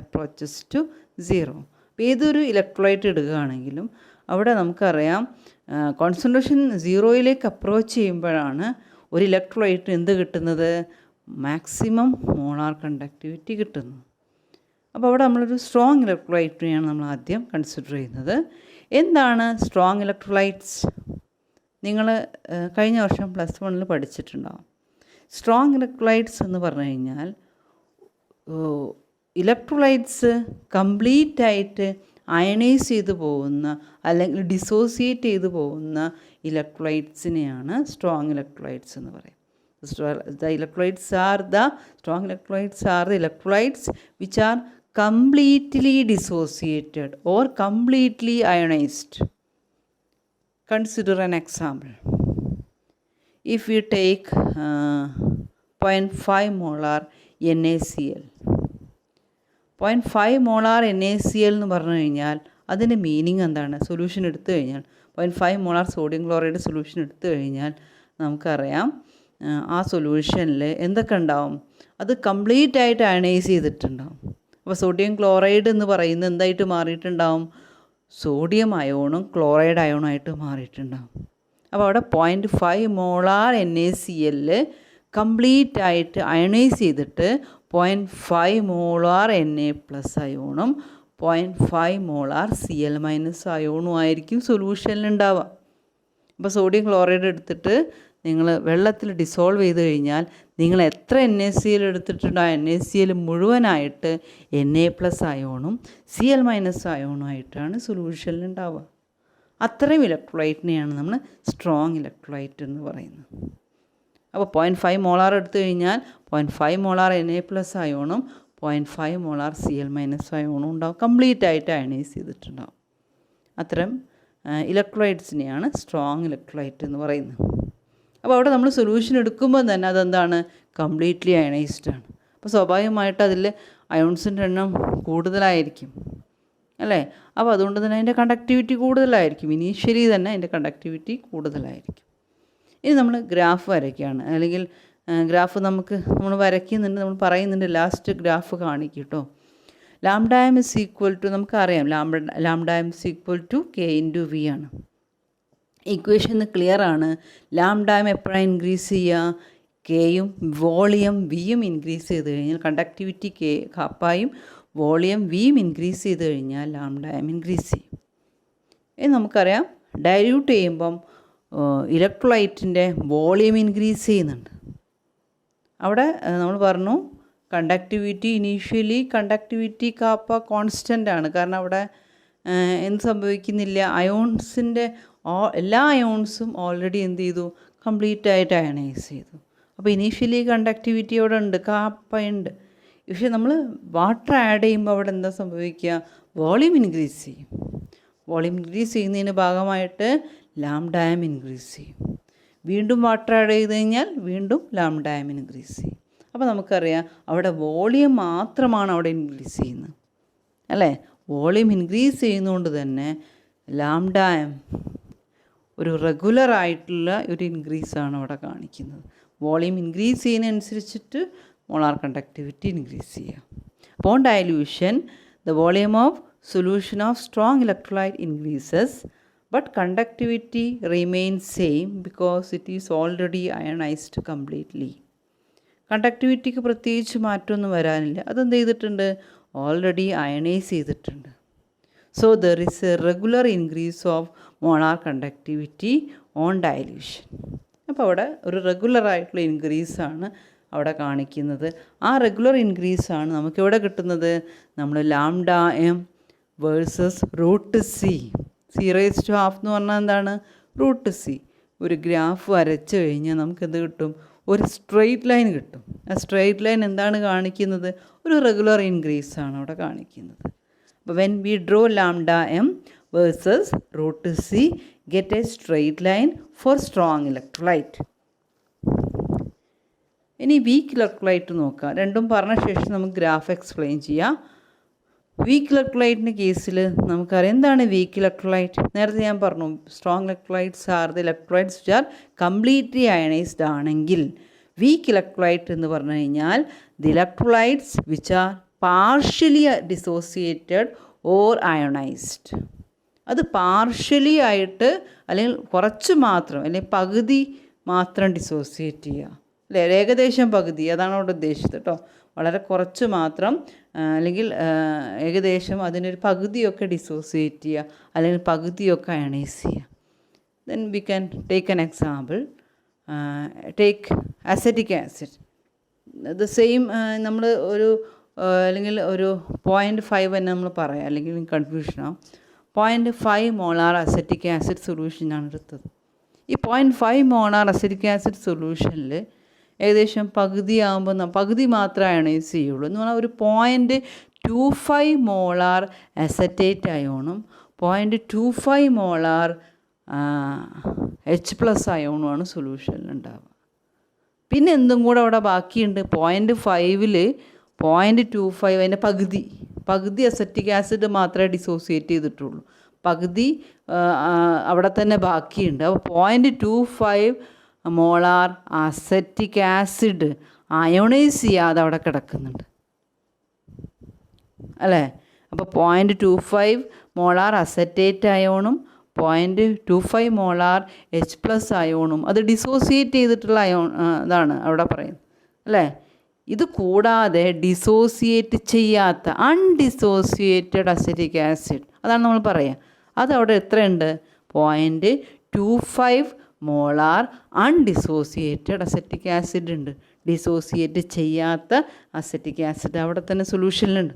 approaches to zero. അപ്പോൾ ഏതൊരു ഇലക്ട്രോലൈറ്റ് എടുക്കുകയാണെങ്കിലും അവിടെ നമുക്കറിയാം കോൺസെൻട്രേഷൻ സീറോയിലേക്ക് അപ്രോച്ച് ചെയ്യുമ്പോഴാണ് ഒരു ഇലക്ട്രോലൈറ്റ് എന്ത് കിട്ടുന്നത്? മാക്സിമം മോളാർ കണ്ടക്ടിവിറ്റി കിട്ടുന്നത്. അപ്പോൾ അവിടെ നമ്മളൊരു സ്ട്രോങ് ഇലക്ട്രോലൈറ്റിനെയാണ് നമ്മൾ ആദ്യം കൺസിഡർ ചെയ്യുന്നത്. എന്താണ് സ്ട്രോങ് ഇലക്ട്രോലൈറ്റ്സ്? നിങ്ങൾ കഴിഞ്ഞ വർഷം +1 പഠിച്ചിട്ടുണ്ടാകും. സ്ട്രോങ് ഇലക്ട്രോലൈറ്റ്സ് എന്ന് പറഞ്ഞു കഴിഞ്ഞാൽ ഇലക്ട്രോലൈറ്റ്സ് കംപ്ലീറ്റ് ആയിട്ട് അയണൈസ് ചെയ്ത് പോകുന്ന അല്ലെങ്കിൽ ഡിസോസിയേറ്റ് ചെയ്ത് പോകുന്ന ഇലക്ട്രോലൈറ്റ്സിനെയാണ് സ്ട്രോങ് ഇലക്ട്രോലൈറ്റ്സ് എന്ന് പറയും. Strong electrolytes are the electrolytes which are completely dissociated or completely ionized. Consider an example. If we take 0.5 molar NaCl. 0.5 molar NaCl എന്ന് പറഞ്ഞു കഴിഞ്ഞാൽ അതിൻ്റെ മീനിങ് എന്താണ്? സൊല്യൂഷൻ എടുത്തു കഴിഞ്ഞാൽ 0.5 മോളാർ സോഡിയം ക്ലോറൈഡ് സൊല്യൂഷൻ എടുത്തു കഴിഞ്ഞാൽ നമുക്കറിയാം ആ സൊല്യൂഷനിൽ എന്തൊക്കെ ഉണ്ടാവും? അത് കംപ്ലീറ്റ് ആയിട്ട് അയണൈസ് ചെയ്തിട്ടുണ്ടാവും. അപ്പോൾ സോഡിയം ക്ലോറൈഡ് എന്ന് പറയുന്നത് എന്തായിട്ട് മാറിയിട്ടുണ്ടാവും? സോഡിയം അയോണും ക്ലോറൈഡ് അയോണും ആയിട്ട് മാറിയിട്ടുണ്ടാവും. അപ്പോൾ അവിടെ 0.5 മോളാർ NaCl കംപ്ലീറ്റ് ആയിട്ട് അയണൈസ് ചെയ്തിട്ട് 0.5 മോളാർ Na+ അയോണും 0.5 മോളാർ Cl- അയോണും ആയിരിക്കും സൊല്യൂഷനിലുണ്ടാവുക. അപ്പോൾ സോഡിയം ക്ലോറൈഡ് എടുത്തിട്ട് നിങ്ങൾ വെള്ളത്തിൽ ഡിസോൾവ് ചെയ്ത് കഴിഞ്ഞാൽ നിങ്ങൾ എത്ര NaCl എടുത്തിട്ടുണ്ടോ ആ NaCl മുഴുവനായിട്ട് Na+ അയോണും Cl- അയോണും ആയിട്ടാണ് സൊല്യൂഷനിലുണ്ടാവുക. അത്രയും ഇലക്ട്രോലൈറ്റിനെയാണ് നമ്മൾ സ്ട്രോങ് ഇലക്ട്രോലൈറ്റ് എന്ന് പറയുന്നത്. അപ്പോൾ 0.5 മോളാർ എടുത്തു കഴിഞ്ഞാൽ 0.5 മോളാർ Na+ അയോണും 0.5 മോളാർ Cl- അയോണും ഉണ്ടാവും. കംപ്ലീറ്റ് ആയിട്ട് അയണൈസ് ചെയ്തിട്ടുണ്ടാവും. അത്തരം ഇലക്ട്രോലൈറ്റ്സിനെയാണ് സ്ട്രോങ് ഇലക്ട്രോലൈറ്റ് എന്ന് പറയുന്നത്. അപ്പോൾ അവിടെ നമ്മൾ സൊല്യൂഷൻ എടുക്കുമ്പോൾ തന്നെ അതെന്താണ്? കംപ്ലീറ്റ്ലി അയണൈസ്ഡ് ആണ്. അപ്പോൾ സ്വാഭാവികമായിട്ട് അതിൽ അയോൺസിൻ്റെ എണ്ണം കൂടുതലായിരിക്കും അല്ലേ? അപ്പോൾ അതുകൊണ്ട് തന്നെ അതിൻ്റെ കണ്ടക്ടിവിറ്റി കൂടുതലായിരിക്കും. ഇനീഷ്യലി തന്നെ അതിൻ്റെ കണ്ടക്ടിവിറ്റി കൂടുതലായിരിക്കും. ഇനി നമ്മൾ ഗ്രാഫ് വരയ്ക്കുകയാണ്, അല്ലെങ്കിൽ ഗ്രാഫ് നമ്മൾ വരയ്ക്കുന്നുണ്ട്, നമ്മൾ പറയുന്നുണ്ട്. ലാസ്റ്റ് ഗ്രാഫ് കാണിക്കും കേട്ടോ. ലാംഡാം ഇസ് ഈക്വൽ ടു, നമുക്കറിയാം ലാംഡാം ഇസ് ഈക്വൽ ടു K/V ആണ്. ഇക്വേഷൻ ക്ലിയർ ആണ്. ലാംഡാം എപ്പോഴാണ് ഇൻക്രീസ് ചെയ്യുക? കെയും വോളിയം വിയും ഇൻക്രീസ് ചെയ്ത് കഴിഞ്ഞാൽ, കണ്ടക്ടിവിറ്റി കെ കപ്പായും വോളിയം വിയും ഇൻക്രീസ് ചെയ്ത് കഴിഞ്ഞാൽ ലാംഡാം ഇൻക്രീസ് ചെയ്യും. ഇനി നമുക്കറിയാം ഡൈല്യൂട്ട് ചെയ്യുമ്പം ഇലക്ട്രോലൈറ്റിൻ്റെ വോളിയം ഇൻക്രീസ് ചെയ്യുന്നുണ്ട്. അവിടെ നമ്മൾ പറഞ്ഞു conductivity initially conductivity kappa constant ആണ്. കാരണം അവിടെ എന്ത് സംഭവിക്കുന്നില്ല? അയോൺസിൻ്റെ എല്ലാ അയോൺസും ഓൾറെഡി എന്ത് ചെയ്തു? കംപ്ലീറ്റ് ആയിട്ട് അയണൈസ് ചെയ്തു. അപ്പോൾ ഇനീഷ്യലി കണ്ടക്ടിവിറ്റി അവിടെ ഉണ്ട്, കാപ്പ ഉണ്ട്. പക്ഷേ നമ്മൾ വാട്ടർ ആഡ് ചെയ്യുമ്പോൾ അവിടെ എന്താ സംഭവിക്കുക? വോളിയം ഇൻക്രീസ് ചെയ്യും. വോളിയം ഇൻക്രീസ് ചെയ്യുന്നതിന് ഭാഗമായിട്ട് ലാംഡാം ഇൻക്രീസ് ചെയ്യും. വീണ്ടും വാട്ടർ ആഡ് ചെയ്ത് കഴിഞ്ഞാൽ വീണ്ടും ലാംഡാം ഇൻക്രീസ് ചെയ്യും. അപ്പോൾ നമുക്കറിയാം അവിടെ വോളിയം മാത്രമാണ് അവിടെ ഇൻക്രീസ് ചെയ്യുന്നത് അല്ലേ? വോളിയം ഇൻക്രീസ് ചെയ്യുന്നതുകൊണ്ട് തന്നെ ലാംഡാം ഒരു റെഗുലറായിട്ടുള്ള ഒരു ഇൻക്രീസാണ് അവിടെ കാണിക്കുന്നത്. വോളിയം ഇൻക്രീസ് ചെയ്യുന്നതനുസരിച്ചിട്ട് മോളാർ കണ്ടക്ടിവിറ്റി ഇൻക്രീസ് ചെയ്യുക. upon dilution the volume of solution of strong electrolyte increases but conductivity remains same because it is already ionized completely. കണ്ടക്ടിവിറ്റിക്ക് പ്രത്യേകിച്ച് മാറ്റമൊന്നും വരാനില്ല. അതെന്ത് ചെയ്തിട്ടുണ്ട്? ഓൾറെഡി അയണൈസ് ചെയ്തിട്ടുണ്ട്. So there is A regular increase of molar conductivity on dilution. അപ്പോൾ അവിടെ ഒരു റെഗുലറായിട്ടുള്ള ഇൻക്രീസാണ് അവിടെ കാണിക്കുന്നത്. ആ റെഗുലർ ഇൻക്രീസാണ് നമുക്കിവിടെ കിട്ടുന്നത്. നമ്മൾ lambda M versus √C. C⁻½ എന്ന് പറഞ്ഞാൽ എന്താണ്? √C. ഒരു ഗ്രാഫ് വരച്ച് കഴിഞ്ഞാൽ നമുക്കെന്ത് കിട്ടും? ഒരു സ്ട്രെയിറ്റ് ലൈൻ കിട്ടും. ആ സ്ട്രെയിറ്റ് ലൈൻ എന്താണ് കാണിക്കുന്നത്? ഒരു റെഗുലർ ഇൻക്രീസാണ് അവിടെ കാണിക്കുന്നത്. അപ്പോൾ when we draw lambda M versus √C get A straight line four strong electrolyte. ഇനി വീക്ക് ഇലക്ട്രോലൈറ്റ് നോക്കാം. രണ്ടും പറഞ്ഞ ശേഷം നമുക്ക് ഗ്രാഫ് എക്സ്പ്ലെയിൻ ചെയ്യാം. വീക്ക് ഇലക്ട്രോലൈറ്റിൻ്റെ കേസിൽ നമുക്കറിയാം എന്താണ് വീക്ക് ഇലക്ട്രോലൈറ്റ്. നേരത്തെ ഞാൻ പറഞ്ഞു strong electrolytes are the electrolytes which are completely ionised ആണെങ്കിൽ, വീക്ക് ഇലക്ട്രോലൈറ്റ് എന്ന് പറഞ്ഞു കഴിഞ്ഞാൽ the electrolytes which are partially dissociated or ionised. അത് പാർഷ്യലി ആയിട്ട് അല്ലെങ്കിൽ കുറച്ച് മാത്രം അല്ലെങ്കിൽ പകുതി മാത്രം ഡിസോസിയേറ്റ് ചെയ്യുക അല്ലേ? ഏകദേശം പകുതി, അതാണ് അവിടെ ഉദ്ദേശിച്ചത് കേട്ടോ. വളരെ കുറച്ച് മാത്രം അല്ലെങ്കിൽ ഏകദേശം അതിനൊരു പകുതിയൊക്കെ ഡിസോസിയേറ്റ് ചെയ്യുക അല്ലെങ്കിൽ പകുതിയൊക്കെ അയണൈസ് ചെയ്യുക. Then we can take an example. Take acetic acid. The same നമ്മൾ ഒരു അല്ലെങ്കിൽ ഒരു 0.5 തന്നെ നമ്മൾ പറയാം, അല്ലെങ്കിൽ കൺഫ്യൂഷനാവും. 0.5 മോളാർ അസറ്റിക് ആസിഡ് സൊല്യൂഷനാണ് എടുത്തത്. ഈ 0.5 മോളാർ അസറ്റിക് ആസിഡ് സൊല്യൂഷനിൽ ഏകദേശം പകുതി ആകുമ്പോൾ പകുതി മാത്രമേ അയണൈസ് ചെയ്യുള്ളൂ. എന്ന് പറഞ്ഞാൽ ഒരു 0.25 മോളാർ അസറ്റേറ്റ് അയോണും 0.25 മോളാർ H+ അയോണുമാണ് സൊല്യൂഷനിൽ ഉണ്ടാവുക. പിന്നെ എന്തും കൂടെ അവിടെ ബാക്കിയുണ്ട്. 0.5 0.25 അതിൻ്റെ പകുതി അസറ്റിക് ആസിഡ് മാത്രമേ ഡിസോസിയേറ്റ് ചെയ്തിട്ടുള്ളൂ. പകുതി അവിടെ തന്നെ ബാക്കിയുണ്ട്. അപ്പോൾ 0.25 മോളാർ അസറ്റിക് ആസിഡ് അയോണൈസ് ചെയ്യാതെ അവിടെ കിടക്കുന്നുണ്ട് അല്ലേ. അപ്പോൾ 0.25 മോളാർ അസറ്റേറ്റ് അയോണും 0.25 മോളാർ H+ അയോണും അത് ഡിസോസിയേറ്റ് ചെയ്തിട്ടുള്ള ഇതാണ് അവിടെ പറയുന്നത് അല്ലേ. ഇത് കൂടാതെ ഡിസോസിയേറ്റ് ചെയ്യാത്ത അൺഡിസോസിയേറ്റഡ് അസറ്റിക് ആസിഡ് അതാണ് നമ്മൾ പറയുക. അതവിടെ എത്രയുണ്ട്? 0.25 മോളാർ അൺഡിസോസിയേറ്റഡ് അസറ്റിക് ആസിഡ് ഉണ്ട്. ഡിസോസിയേറ്റ് ചെയ്യാത്ത അസറ്റിക് ആസിഡ് അവിടെ തന്നെ സൊല്യൂഷനിലുണ്ട്.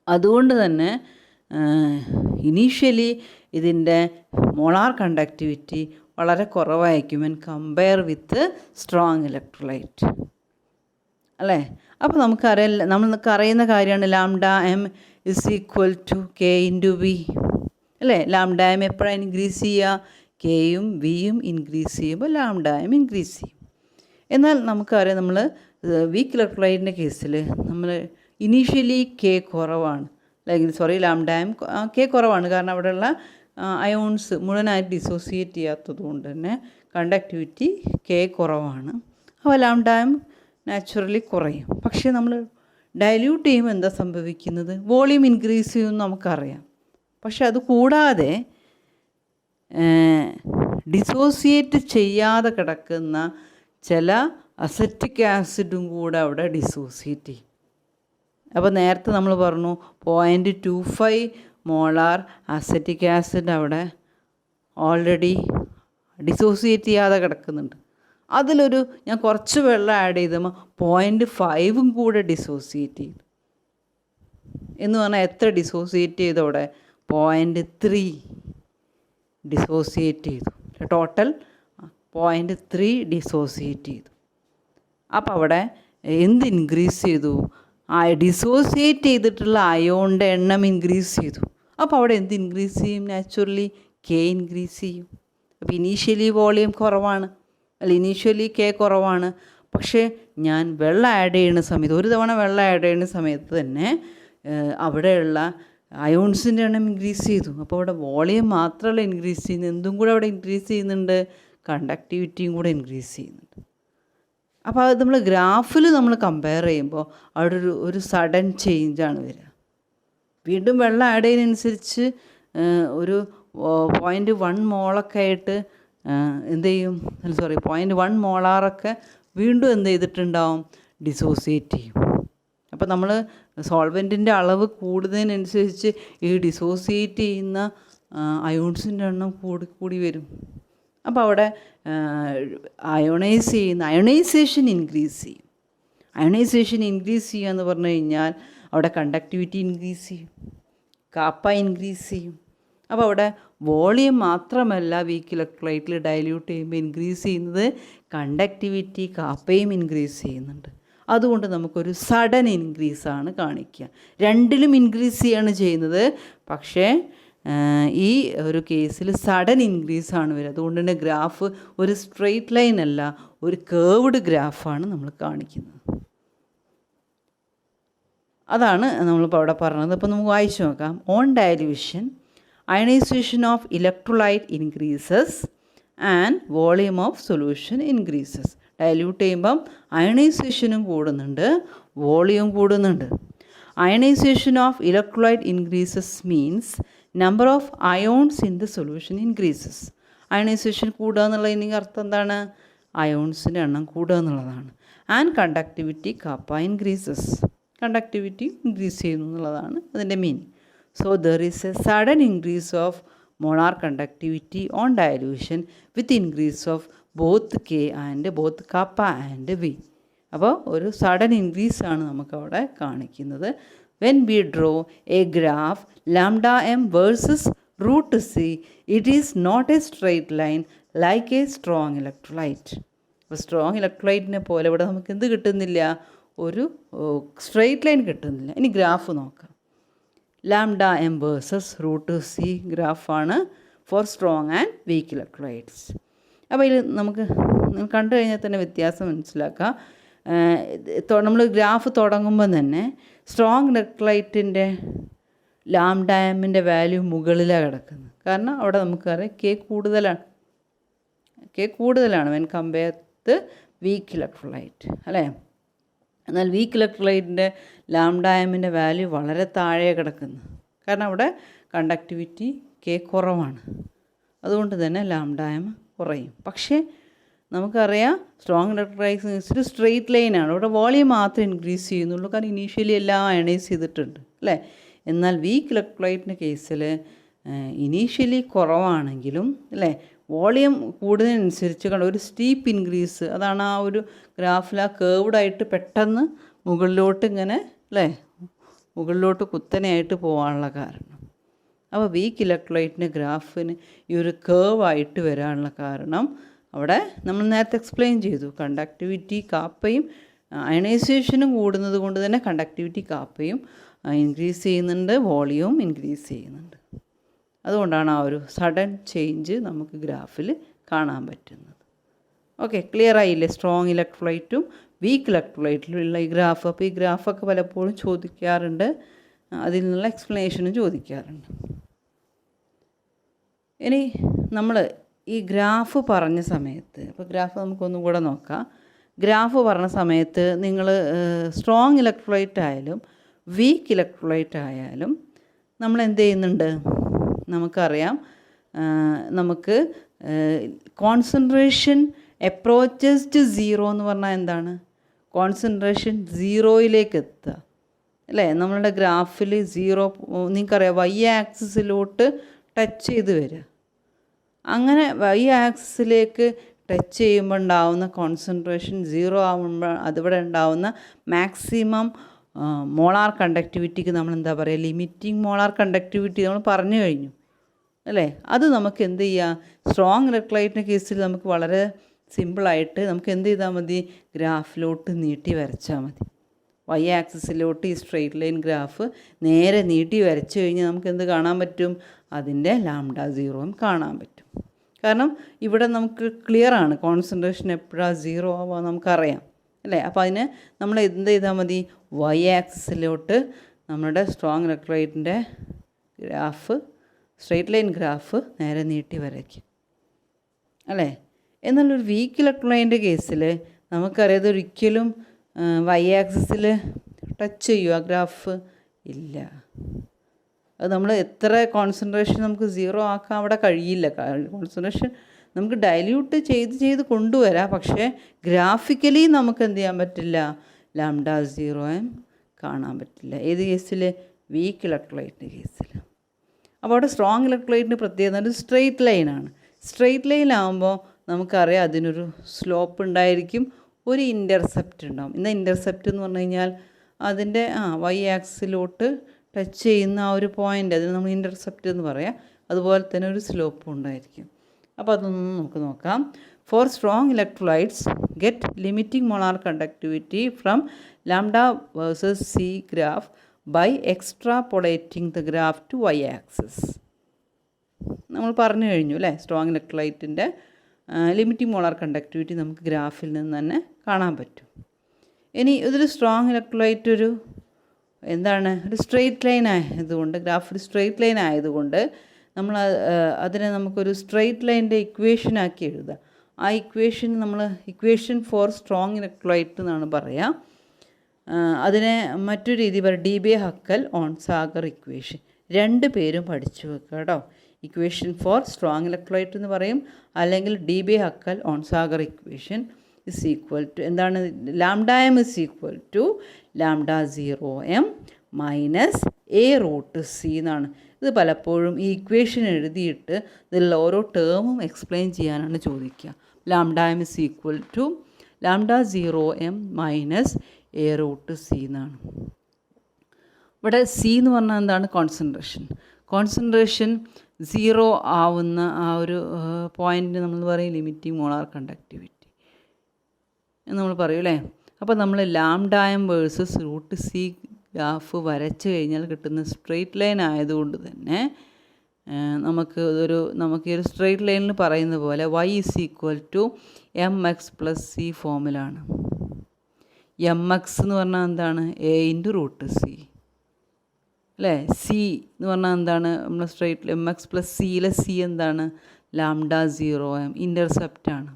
അതുകൊണ്ട് തന്നെ ഇനീഷ്യലി ഇതിൻ്റെ മോളാർ കണ്ടക്ടിവിറ്റി വളരെ കുറവായിരിക്കും when compare with strong electrolyte അല്ലേ. അപ്പോൾ നമ്മൾക്ക് അറിയുന്ന കാര്യമാണ് λm = K/V അല്ലേ. λm എപ്പോഴാണ് ഇൻക്രീസ് ചെയ്യുക? കെയും വിയും ഇൻക്രീസ് ചെയ്യുമ്പോൾ λm ഇൻക്രീസ് ചെയ്യും. എന്നാൽ നമുക്കറിയാം നമ്മൾ വീക്ക് ഇലക്ട്രോലൈറ്റിൻ്റെ കേസിൽ നമ്മൾ ഇനീഷ്യലി കെ കുറവാണ്, λm കെ കുറവാണ്. കാരണം അവിടെയുള്ള അയോൺസ് മുഴുവനായിട്ട് ഡിസോസിയേറ്റ് ചെയ്യാത്തത് കൊണ്ട് തന്നെ കണ്ടക്ടിവിറ്റി കെ കുറവാണ്. അപ്പോൾ λm നാച്ചുറലി കുറയും. പക്ഷേ നമ്മൾ ഡൈല്യൂട്ട് ചെയ്യുമ്പോൾ എന്താ സംഭവിക്കുന്നത്? വോളിയം ഇൻക്രീസ് ചെയ്യുമെന്ന് നമുക്കറിയാം. പക്ഷെ അത് കൂടാതെ ഡിസോസിയേറ്റ് ചെയ്യാതെ കിടക്കുന്ന ചില അസറ്റിക് ആസിഡും കൂടെ അവിടെ ഡിസോസിയേറ്റ് ചെയ്യും. അപ്പോൾ നേരത്തെ നമ്മൾ പറഞ്ഞു 0.25 മോളാർ അസറ്റിക് ആസിഡ് അവിടെ ഓൾറെഡി ഡിസോസിയേറ്റ് ചെയ്യാതെ കിടക്കുന്നുണ്ട്. അതിലൊരു ഞാൻ കുറച്ച് വെള്ളം ആഡ് ചെയ്തപ്പോൾ 0.5 കൂടെ ഡിസോസിയേറ്റ് ചെയ്തു എന്ന് പറഞ്ഞാൽ എത്ര ഡിസോസിയേറ്റ് ചെയ്തോടെ? 0.3 ഡിസോസിയേറ്റ് ചെയ്തു. ടോട്ടൽ 0.3 ഡിസോസിയേറ്റ് ചെയ്തു. അപ്പോൾ അവിടെ എന്ത് ഇൻക്രീസ് ചെയ്തു? ഡിസോസിയേറ്റ് ചെയ്തിട്ടുള്ള അയോണിൻ്റെ എണ്ണം ഇൻക്രീസ് ചെയ്തു. അപ്പോൾ അവിടെ എന്ത് ഇൻക്രീസ് ചെയ്യും? നാച്ചുറലി കെ ഇൻക്രീസ് ചെയ്യും. അപ്പോൾ ഇനീഷ്യലി വോളിയം കുറവാണ്, ഇനീഷ്യലി കെ കുറവാണ്. പക്ഷേ ഞാൻ വെള്ളം ആഡ് ചെയ്യുന്ന സമയത്ത്, ഒരു തവണ വെള്ളം ആഡ് ചെയ്യുന്ന സമയത്ത് തന്നെ അവിടെയുള്ള അയോൺസിൻ്റെ എണ്ണം ഇൻക്രീസ് ചെയ്തു. അപ്പോൾ അവിടെ വോളിയം മാത്രമല്ല ഇൻക്രീസ് ചെയ്യുന്നത്, എന്തും കൂടെ അവിടെ ഇൻക്രീസ് ചെയ്യുന്നുണ്ട്? കണ്ടക്ടിവിറ്റിയും കൂടെ ഇൻക്രീസ് ചെയ്യുന്നുണ്ട്. അപ്പോൾ അത് നമ്മൾ ഗ്രാഫിൽ നമ്മൾ കമ്പയർ ചെയ്യുമ്പോൾ അവിടെ ഒരു സഡൻ ചേഞ്ചാണ് വരിക. വീണ്ടും വെള്ളം ആഡ് ചെയ്യുന്നതനുസരിച്ച് ഒരു 0.1 മോളൊക്കെ ആയിട്ട് എന്ത് ചെയ്യും? 0.1 മോളാറൊക്കെ വീണ്ടും എന്ത് ചെയ്തിട്ടുണ്ടാവും? ഡിസോസിയേറ്റ് ചെയ്യും. അപ്പോൾ നമ്മൾ സോൾവെൻറ്റിൻ്റെ അളവ് കൂടുന്നതിനനുസരിച്ച് ഈ ഡിസോസിയേറ്റ് ചെയ്യുന്ന അയോൺസിൻ്റെ എണ്ണം കൂടി വരും. അപ്പോൾ അവിടെ അയോണൈസേഷൻ ഇൻക്രീസ് ചെയ്യും. അയോണൈസേഷൻ ഇൻക്രീസ് ചെയ്യുക എന്ന് പറഞ്ഞു കഴിഞ്ഞാൽ അവിടെ കണ്ടക്ടിവിറ്റി ഇൻക്രീസ് ചെയ്യും, കാപ്പ ഇൻക്രീസ് ചെയ്യും. അപ്പോൾ അവിടെ വോളിയം മാത്രമല്ല വീക്ക് ഇലക്ട്രോലൈറ്റിൽ ഡൈല്യൂട്ട് ചെയ്യുമ്പോൾ ഇൻക്രീസ് ചെയ്യുന്നത്, കണ്ടക്ടിവിറ്റി കാപ്പയും ഇൻക്രീസ് ചെയ്യുന്നുണ്ട്. അതുകൊണ്ട് നമുക്കൊരു സഡൻ ഇൻക്രീസാണ് കാണിക്കുക. രണ്ടിലും ഇൻക്രീസ് ചെയ്യാണ് ചെയ്യുന്നത്, പക്ഷേ ഈ ഒരു കേസിൽ സഡൻ ഇൻക്രീസാണ് വരിക. അതുകൊണ്ട് തന്നെ ഗ്രാഫ് ഒരു സ്ട്രെയിറ്റ് ലൈൻ അല്ല, ഒരു കേർവ്ഡ് ഗ്രാഫാണ് നമ്മൾ കാണിക്കുന്നത്. അതാണ് നമ്മളിപ്പോൾ അവിടെ പറഞ്ഞത്. അപ്പോൾ നമുക്ക് വായിച്ചു നോക്കാം. On dilution ionization of electrolyte increases and volume of solution increases. Dilute ചെയ്യുമ്പം അയണൈസേഷനും കൂടുന്നുണ്ട്, വോളിയം കൂടുന്നുണ്ട്. Ionization of electrolyte increases means number of ions in the solution increases. അയണൈസേഷൻ കൂടുക എന്നുള്ളതിന് അർത്ഥം എന്താണ്? അയോൺസിൻ്റെ എണ്ണം കൂടുക എന്നുള്ളതാണ്. And conductivity kappa increases. Conductivity increase ചെയ്യുന്നു എന്നുള്ളതാണ് അതിൻ്റെ meaning. So there is a sudden increase of molar conductivity on dilution with increase of both K and both KAAPA and V. അപ്പോൾ ഒരു സഡൻ ഇൻക്രീസാണ് നമുക്കവിടെ കാണിക്കുന്നത്. When we draw a graph λm versus root c, it is not a straight line like a strong electrolyte. അപ്പോൾ സ്ട്രോങ് ഇലക്ട്രോലൈറ്റിനെ പോലെ ഇവിടെ നമുക്ക് എന്ത് കിട്ടുന്നില്ല? ഒരു സ്ട്രെയിറ്റ് ലൈൻ കിട്ടുന്നില്ല. ഇനി ഗ്രാഫ് നോക്കാം. λm വേഴ്സസ് √c ഗ്രാഫാണ് for strong and weak electrolytes. അപ്പോൾ ഇതിൽ നമുക്ക് കണ്ടു കഴിഞ്ഞാൽ തന്നെ വ്യത്യാസം മനസ്സിലാക്കാം. നമ്മൾ ഗ്രാഫ് തുടങ്ങുമ്പം തന്നെ സ്ട്രോങ് ഇലക്ട്രോലൈറ്റിൻ്റെ ലാംഡ എമ്മിൻ്റെ വാല്യൂ മുകളിലാണ് കിടക്കുന്നത്. കാരണം അവിടെ നമുക്കറിയാം കെ കൂടുതലാണ് when compare two week electrolyte അല്ലേ. എന്നാൽ വീക്ക് ഇലക്ട്രോലൈറ്റിൻ്റെ ലാംഡ എമ്മിൻ്റെ വാല്യൂ വളരെ താഴെ കിടക്കുന്നു. കാരണം അവിടെ കണ്ടക്ടിവിറ്റി കെ കുറവാണ്. അതുകൊണ്ട് തന്നെ ലാംഡ എം കുറയും. പക്ഷേ നമുക്കറിയാം സ്ട്രോങ് ഇലക്ട്രോലൈറ്റ്സ് ഒരു സ്ട്രെയിറ്റ് ലൈനാണ്. ഇവിടെ വോളിയം മാത്രമേ ഇൻക്രീസ് ചെയ്യുന്നുള്ളൂ. കാരണം ഇനീഷ്യലി എല്ലാം അയണൈസ് ചെയ്തിട്ടുണ്ട് അല്ലേ. എന്നാൽ വീക്ക് ഇലക്ട്രോലൈറ്റിൻ്റെ കേസിൽ ഇനീഷ്യലി കുറവാണെങ്കിലും അല്ലേ വോളിയം കൂടുന്നതിനനുസരിച്ച് കണ്ട ഒരു സ്റ്റീപ്പ് ഇൻക്രീസ്, അതാണ് ആ ഒരു ഗ്രാഫിൽ ആ കേർവ്ഡായിട്ട് പെട്ടെന്ന് മുകളിലോട്ട് ഇങ്ങനെ അല്ലേ മുകളിലോട്ട് കുത്തനെയായിട്ട് പോകാനുള്ള കാരണം. അപ്പോൾ വീക്ക് ഇലക്ട്രോലൈറ്റിൻ്റെ ഗ്രാഫിന് ഈ ഒരു കേർവായിട്ട് വരാനുള്ള കാരണം അവിടെ നമ്മൾ നേരത്തെ എക്സ്പ്ലെയിൻ ചെയ്തു. കണ്ടക്ടിവിറ്റി കാപ്പയും അയണൈസേഷനും കൂടുന്നത് കൊണ്ട് തന്നെ കണ്ടക്ടിവിറ്റി കാപ്പയും ഇൻക്രീസ് ചെയ്യുന്നുണ്ട്, വോളിയവും ഇൻക്രീസ് ചെയ്യുന്നുണ്ട്. അതുകൊണ്ടാണ് ആ ഒരു സഡൻ ചേഞ്ച് നമുക്ക് ഗ്രാഫിൽ കാണാൻ പറ്റുന്നത്. ഓക്കെ, ക്ലിയർ ആയില്ലേ സ്ട്രോങ് ഇലക്ട്രോലൈറ്റും വീക്ക് ഇലക്ട്രോലൈറ്റിലുള്ള ഈ ഗ്രാഫ്. അപ്പോൾ ഈ ഗ്രാഫൊക്കെ പലപ്പോഴും ചോദിക്കാറുണ്ട്, അതിൽ നിന്നുള്ള എക്സ്പ്ലനേഷനും ചോദിക്കാറുണ്ട്. ഇനി നമ്മൾ ഈ ഗ്രാഫ് പറഞ്ഞ സമയത്ത്, അപ്പോൾ ഗ്രാഫ് നമുക്കൊന്നും കൂടെ നോക്കാം. ഗ്രാഫ് പറഞ്ഞ സമയത്ത് നിങ്ങൾ സ്ട്രോങ് ഇലക്ട്രോലൈറ്റ് ആയാലും വീക്ക് ഇലക്ട്രോലൈറ്റ് ആയാലും നമ്മൾ എന്ത് ചെയ്യുന്നുണ്ട്, നമുക്കറിയാം നമുക്ക് കോൺസെൻട്രേഷൻ അപ്രോച്ചസ് ടു സീറോ എന്ന് പറഞ്ഞാൽ എന്താണ്, കോൺസെൻട്രേഷൻ സീറോയിലേക്ക് എത്തുക അല്ലേ. നമ്മളുടെ ഗ്രാഫിൽ സീറോ നിങ്ങൾക്കറിയാം വൈ ആക്സിസിലോട്ട് ടച്ച് ചെയ്ത് വരിക. അങ്ങനെ വൈ ആക്സിസിലേക്ക് ടച്ച് ചെയ്യുമ്പോൾ ഉണ്ടാവുന്ന കോൺസെൻട്രേഷൻ സീറോ ആകുമ്പോൾ അതിവിടെ ഉണ്ടാവുന്ന മാക്സിമം മോളാർ കണ്ടക്ടിവിറ്റിക്ക് നമ്മൾ എന്താ പറയുക, ലിമിറ്റിംഗ് മോളാർ കണ്ടക്ടിവിറ്റി നമ്മൾ പറഞ്ഞു കഴിഞ്ഞു അല്ലേ. അത് നമുക്ക് എന്ത് ചെയ്യാം, സ്ട്രോങ് ഇലക്ട്രോലൈറ്റിൻ്റെ കേസിൽ നമുക്ക് വളരെ സിമ്പിളായിട്ട് നമുക്ക് എന്ത് ചെയ്താൽ മതി, ഗ്രാഫിലോട്ട് നീട്ടി വരച്ചാൽ മതി. വൈ ആക്സിസിലോട്ട് ഈ സ്ട്രെയിറ്റ് ലൈൻ ഗ്രാഫ് നേരെ നീട്ടി വരച്ചു കഴിഞ്ഞാൽ നമുക്ക് എന്ത് കാണാൻ പറ്റും, അതിൻ്റെ ലാംഡ സീറോയും കാണാൻ പറ്റും. കാരണം ഇവിടെ നമുക്ക് ക്ലിയറാണ് കോൺസെൻട്രേഷൻ എപ്പോഴാണ് സീറോ ആവുക നമുക്കറിയാം അല്ലേ. അപ്പോൾ അതിന് നമ്മൾ എന്ത് ചെയ്താൽ മതി, വൈ ആക്സിസിലോട്ട് നമ്മുടെ സ്ട്രോങ് ഇലക്ട്രോലൈറ്റിൻ്റെ ഗ്രാഫ് സ്ട്രെയിറ്റ് ലൈൻ ഗ്രാഫ് നേരെ നീട്ടി വരയ്ക്കും അല്ലേ. എന്നാലൊരു വീക്ക് ഇലക്ട്രോലൈറ്റിൻ്റെ കേസിൽ നമുക്കറിയാം ഇതൊരിക്കലും വൈ ആക്സിസിൽ ടച്ച് ചെയ്യുക ഗ്രാഫ് ഇല്ല. അത് നമ്മൾ എത്ര കോൺസെൻട്രേഷൻ നമുക്ക് സീറോ ആക്കാൻ അവിടെ കഴിയില്ല. കോൺസെൻട്രേഷൻ നമുക്ക് ഡൈല്യൂട്ട് ചെയ്ത് കൊണ്ടുവരാം, പക്ഷേ ഗ്രാഫിക്കലി നമുക്ക് എന്ത് ചെയ്യാൻ പറ്റില്ല, ലാംഡ സീറോയും കാണാൻ പറ്റില്ല. ഏത് കേസിൽ, വീക്ക് ഇലക്ട്രോലൈറ്റിൻ്റെ കേസിൽ. അപ്പോൾ അവിടെ സ്ട്രോങ് ഇലക്ട്രോലൈറ്റിൻ്റെ പ്രത്യേകത ഒരു സ്ട്രെയിറ്റ് ലൈനാണ്. സ്ട്രെയിറ്റ് ലൈനാകുമ്പോൾ നമുക്കറിയാം അതിനൊരു സ്ലോപ്പ് ഉണ്ടായിരിക്കും, ഒരു ഇൻ്റർസെപ്റ്റ് ഉണ്ടാകും. ഇന്ന് ഇൻ്റർസെപ്റ്റ് എന്ന് പറഞ്ഞു കഴിഞ്ഞാൽ അതിൻ്റെ വൈ ആക്സിലോട്ട് ടച്ച് ചെയ്യുന്ന ആ ഒരു പോയിൻ്റ്, അതിന് നമ്മൾ ഇൻ്റർസെപ്റ്റ് എന്ന് പറയാം. അതുപോലെ തന്നെ ഒരു സ്ലോപ്പും ഉണ്ടായിരിക്കും. അപ്പോൾ അതൊന്നും നമുക്ക് നോക്കാം. For strong electrolytes get limiting molar conductivity from lambda versus C graph by extrapolating the graph to Y axis. നമ്മൾ പറഞ്ഞു കഴിഞ്ഞു അല്ലേ, സ്ട്രോങ് ഇലക്ട്രോലൈറ്റിൻ്റെ ലിമിറ്റിംഗ് മോളാർ കണ്ടക്ടിവിറ്റി നമുക്ക് ഗ്രാഫിൽ നിന്ന് തന്നെ കാണാൻ പറ്റും. ഇനി ഇതൊരു സ്ട്രോങ് ഇലക്ട്രോലൈറ്റ് ഒരു എന്താണ്, ഒരു സ്ട്രെയിറ്റ് ലൈൻ ആയതുകൊണ്ട്, ഗ്രാഫ് ഒരു സ്ട്രെയിറ്റ് ലൈൻ ആയതുകൊണ്ട് നമ്മൾ അതിനെ നമുക്കൊരു സ്ട്രെയിറ്റ് ലൈൻ്റെ ഇക്വേഷനാക്കി എഴുതാം. ആ ഇക്വേഷൻ നമ്മൾ ഇക്വേഷൻ ഫോർ സ്ട്രോങ് ഇലക്ട്രോലൈറ്റ് എന്നാണ് പറയുക. അതിനെ മറ്റൊരു രീതി പറയും D B Huckel Onsager equation. രണ്ട് പേരും പഠിച്ചു വെക്കുക കേട്ടോ. ഇക്വേഷൻ ഫോർ സ്ട്രോങ് ഇലക്ട്രോലൈറ്റ് എന്ന് പറയും, അല്ലെങ്കിൽ Debye Huckel Onsager equation is equal to എന്താണ്, lambda M is equal to lambda zero M minus A root C എന്നാണ്. ഇത് പലപ്പോഴും ഈ ഇക്വേഷൻ എഴുതിയിട്ട് ഇതിലുള്ള ഓരോ ടേമും എക്സ്പ്ലെയിൻ ചെയ്യാനാണ് ചോദിക്കുക. Lambda M is equal to lambda zero M minus A root C എന്നാണ്. ഇവിടെ സി എന്ന് പറഞ്ഞാൽ എന്താണ്, കോൺസെൻട്രേഷൻ. കോൺസെൻട്രേഷൻ സീറോ ആവുന്ന ആ ഒരു പോയിൻ്റ് നമ്മൾ പറയും ലിമിറ്റിംഗ് മോളാർ കണ്ടക്ടിവിറ്റി എന്ന് നമ്മൾ പറയും അല്ലേ. അപ്പോൾ നമ്മൾ lambda M versus root C graph വരച്ച് കഴിഞ്ഞാൽ കിട്ടുന്ന സ്ട്രെയിറ്റ് ലൈൻ ആയതുകൊണ്ട് തന്നെ നമുക്ക് ഈ ഒരു സ്ട്രെയിറ്റ് ലൈനിൽ പറയുന്ന പോലെ y = mx+c ഫോമിലാണ്. mx എന്ന് പറഞ്ഞാൽ എന്താണ്? a/√c അല്ലേ? c എന്ന് പറഞ്ഞാൽ എന്താണ്? നമ്മൾ സ്ട്രെയിറ്റ് mx+cയിലെ c എന്താണ്? λ0m ഇൻ്റർസെപ്റ്റാണ്.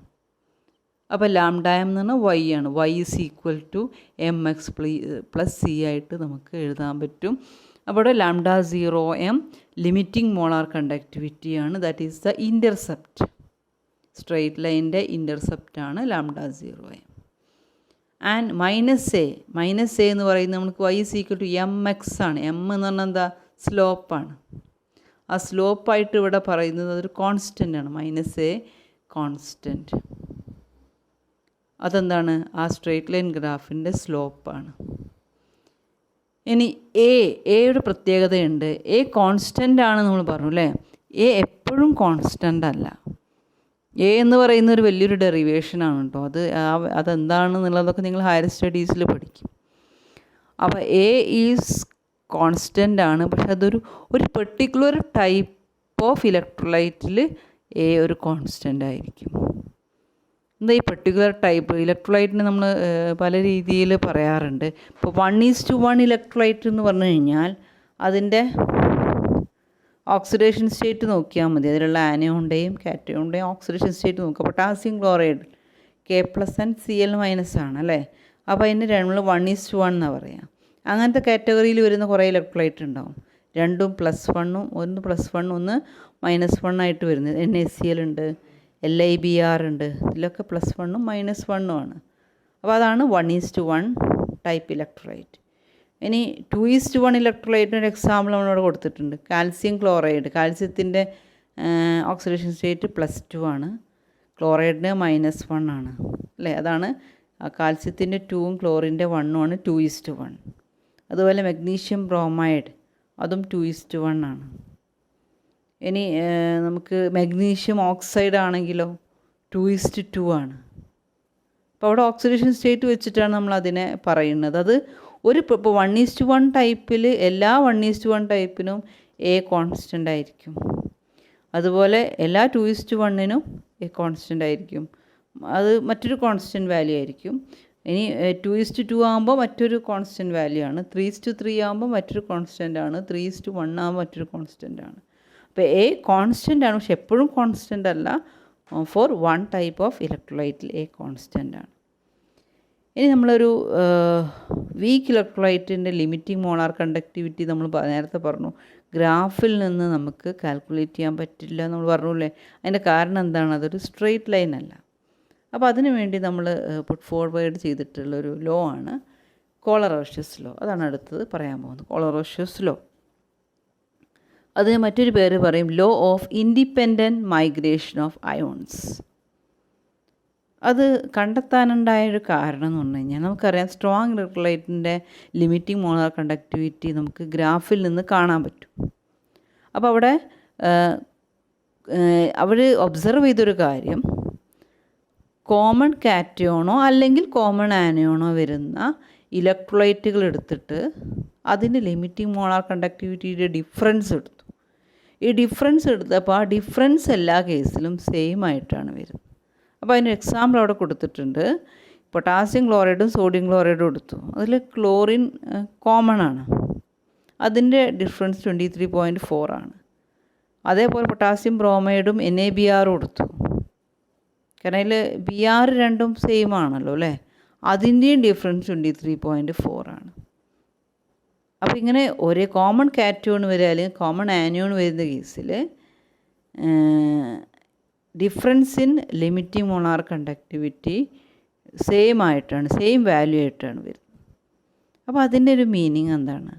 അപ്പോൾ λm എന്ന് പറഞ്ഞാൽ y ആണ്. y = mx+c ആയിട്ട് നമുക്ക് എഴുതാൻ പറ്റും. അവിടെ λ0m ലിമിറ്റിംഗ് മോളാർ കണ്ടക്ടിവിറ്റിയാണ്. That is the intercept. Straight ലൈനിൻ്റെ ഇൻ്റർസെപ്റ്റാണ് λ0m. ആൻഡ് -a എന്ന് പറയുന്നത് നമുക്ക് y = mx ആണ്. m എന്ന് പറഞ്ഞാൽ എന്താ? സ്ലോപ്പാണ്. ആ സ്ലോപ്പായിട്ട് ഇവിടെ പറയുന്നത് അതൊരു കോൺസ്റ്റൻ്റ് ആണ്. -a constant. അതെന്താണ്? ആ സ്ട്രെയിറ്റ് ലൈൻ ഗ്രാഫിൻ്റെ സ്ലോപ്പാണ്. ഇനി എയുടെ പ്രത്യേകതയുണ്ട്. എ കോൺസ്റ്റൻ്റ് ആണ് നമ്മൾ പറഞ്ഞു അല്ലേ? എ എപ്പോഴും കോൺസ്റ്റൻ്റ് അല്ല. എ എന്ന് പറയുന്ന ഒരു വലിയൊരു ഡെറിവേഷനാണ് കേട്ടോ. അതെന്താണെന്നുള്ളതൊക്കെ നിങ്ങൾ ഹയർ സ്റ്റഡീസിൽ പഠിക്കും. അപ്പോൾ എ ഈസ് കോൺസ്റ്റൻ്റ് ആണ്. പക്ഷെ അതൊരു പെർട്ടിക്കുലർ ടൈപ്പ് ഓഫ് ഇലക്ട്രോലൈറ്റിൽ എ ഒരു കോൺസ്റ്റൻ്റ് ആയിരിക്കും. എന്താ ഈ പെർട്ടിക്കുലർ ടൈപ്പ്? ഇലക്ട്രോലൈറ്റിന് നമ്മൾ പല രീതിയിൽ പറയാറുണ്ട്. ഇപ്പോൾ 1:1 ഇലക്ട്രോലൈറ്റ് എന്ന് പറഞ്ഞു കഴിഞ്ഞാൽ അതിൻ്റെ ഓക്സിഡേഷൻ സ്റ്റേറ്റ് നോക്കിയാൽ മതി. അതിലുള്ള ആനയോണിൻ്റെയും കാറ്റയോണിൻ്റെയും ഓക്സിഡേഷൻ സ്റ്റേറ്റ് നോക്കുക. പൊട്ടാസ്യം ക്ലോറൈഡ് K+N Cl- ആണ് അല്ലേ? അപ്പോൾ അതിന് നമ്മൾ 1:1 എന്നാണ് പറയുക. അങ്ങനത്തെ കാറ്റഗറിയിൽ വരുന്ന കുറേ ഇലക്ട്രോലൈറ്റ് ഉണ്ടാവും. രണ്ടും +1ഉം ഒന്ന് +1 ഒന്ന് -1 ആയിട്ട് വരുന്നത്. NaCl ഉണ്ട്, LiBr ഉണ്ട്. ഇതിലൊക്കെ +1ഉം -1ഉം ആണ്. അപ്പോൾ അതാണ് 1:1 ടൈപ്പ് ഇലക്ട്രോലൈറ്റ്. ഇനി 2:1 ഇലക്ട്രോലൈറ്റിന് ഒരു എക്സാമ്പിൾ നമ്മളിവിടെ കൊടുത്തിട്ടുണ്ട്. Calcium chloride. കാൽസ്യത്തിൻ്റെ ഓക്സിഡേഷൻ സ്റ്റേറ്റ് +2 ആണ്. ക്ലോറൈഡിന് -1 ആണ് അല്ലേ? അതാണ് കാൽസ്യത്തിൻ്റെ 2ഉം ക്ലോറിൻ്റെ 1ഉം ആണ് 2:1. അതുപോലെ മഗ്നീഷ്യം ബ്രോമൈഡ്, അതും 2:1 ആണ്. ഇനി നമുക്ക് മഗ്നീഷ്യം ഓക്സൈഡ് ആണെങ്കിലോ 2:2 ആണ്. അപ്പോൾ അവിടെ ഓക്സിഡേഷൻ സ്റ്റേറ്റ് വെച്ചിട്ടാണ് നമ്മൾ അതിനെ പറയുന്നത്. അത് ഇപ്പോൾ 1:1 ടൈപ്പിൽ എല്ലാ 1:1 ടൈപ്പിനും എ കോൺസ്റ്റൻ്റ് ആയിരിക്കും. അതുപോലെ എല്ലാ 2:1നും എ കോൺസ്റ്റൻ്റ് ആയിരിക്കും. അത് മറ്റൊരു കോൺസ്റ്റൻ്റ് വാല്യൂ ആയിരിക്കും. ഇനി 2:2 ആകുമ്പോൾ മറ്റൊരു കോൺസ്റ്റൻ്റ് വാല്യൂ ആണ്. 3:3 ആകുമ്പോൾ മറ്റൊരു കോൺസ്റ്റൻ്റ് ആണ്. 3:1 ആകുമ്പോൾ മറ്റൊരു കോൺസ്റ്റൻ്റ് ആണ്. അപ്പോൾ എ കോൺസ്റ്റൻ്റ് ആണ്, പക്ഷെ എപ്പോഴും കോൺസ്റ്റൻ്റ് അല്ല. ഫോർ 1 ടൈപ്പ് ഓഫ് ഇലക്ട്രോലൈറ്റിൽ എ കോൺസ്റ്റൻ്റ് ആണ്. ഇനി നമ്മളൊരു വീക്ക് ഇലക്ട്രോലൈറ്റിൻ്റെ ലിമിറ്റിംഗ് മോളാർ കണ്ടക്ടിവിറ്റി നമ്മൾ നേരത്തെ പറഞ്ഞു. ഗ്രാഫിൽ നിന്ന് നമുക്ക് കാൽക്കുലേറ്റ് ചെയ്യാൻ പറ്റില്ല നമ്മൾ പറഞ്ഞില്ലേ? അതിൻ്റെ കാരണം എന്താണ്? അതൊരു സ്ട്രെയിറ്റ് ലൈൻ അല്ല. അപ്പോൾ അതിനു വേണ്ടി നമ്മൾ പുട്ട് ഫോർവേഡ് ചെയ്തിട്ടുള്ളൊരു ലോ ആണ് കോളറോഷ്യസ് ലോ. അതാണ് അടുത്തത് പറയാൻ പോകുന്നത്. കോളറോഷ്യസ് ലോ, അതിന് മറ്റൊരു പേര് പറയും law of independent migration of ions. അത് കണ്ടെത്താനുണ്ടായൊരു കാരണം എന്ന് പറഞ്ഞു കഴിഞ്ഞാൽ നമുക്കറിയാം സ്ട്രോങ് ഇലക്ട്രോലൈറ്റിൻ്റെ ലിമിറ്റിംഗ് മോളാർ കണ്ടക്ടിവിറ്റി നമുക്ക് ഗ്രാഫിൽ നിന്ന് കാണാൻ പറ്റും. അപ്പോൾ അവിടെ അവർ ഒബ്സർവ് ചെയ്തൊരു കാര്യം, കോമൺ കാറ്റയോണോ അല്ലെങ്കിൽ കോമൺ ആനയോണോ വരുന്ന ഇലക്ട്രോലൈറ്റുകൾ എടുത്തിട്ട് അതിൻ്റെ ലിമിറ്റിംഗ് മോളാർ കണ്ടക്ടിവിറ്റിയുടെ ഡിഫറൻസ് എടുത്തു. ഈ ഡിഫറൻസ് എടുത്തപ്പോൾ ആ ഡിഫറൻസ് എല്ലാ കേസിലും സെയിം ആയിട്ടാണ് വരുന്നത്. അപ്പോൾ അതിന് എക്സാമ്പിൾ അവിടെ കൊടുത്തിട്ടുണ്ട്. പൊട്ടാസ്യം ക്ലോറൈഡും സോഡിയം ക്ലോറൈഡും എടുത്തു. അതിൽ ക്ലോറിൻ കോമൺ ആണ്, അതിൻ്റെ ഡിഫറൻസ് 23.4 ആണ്. അതേപോലെ പൊട്ടാസ്യം ബ്രോമൈഡും NaBr എടുത്തു. കാരണം അതിൽ Br രണ്ടും സെയിം ആണല്ലോ അല്ലേ? അതിൻ്റെയും ഡിഫറൻസ് 23.4 ആണ്. അപ്പോൾ ഇങ്ങനെ ഒരേ കോമൺ കാറ്റയോൺ വരിക അല്ലെങ്കിൽ കോമൺ ആനിയോൺ വരുന്ന കേസിൽ difference in limiting molar conductivity same value ആയിട്ടാണ് വരുന്നത്. അപ്പോൾ അതിൻ്റെ ഒരു മീനിങ് എന്താണ്?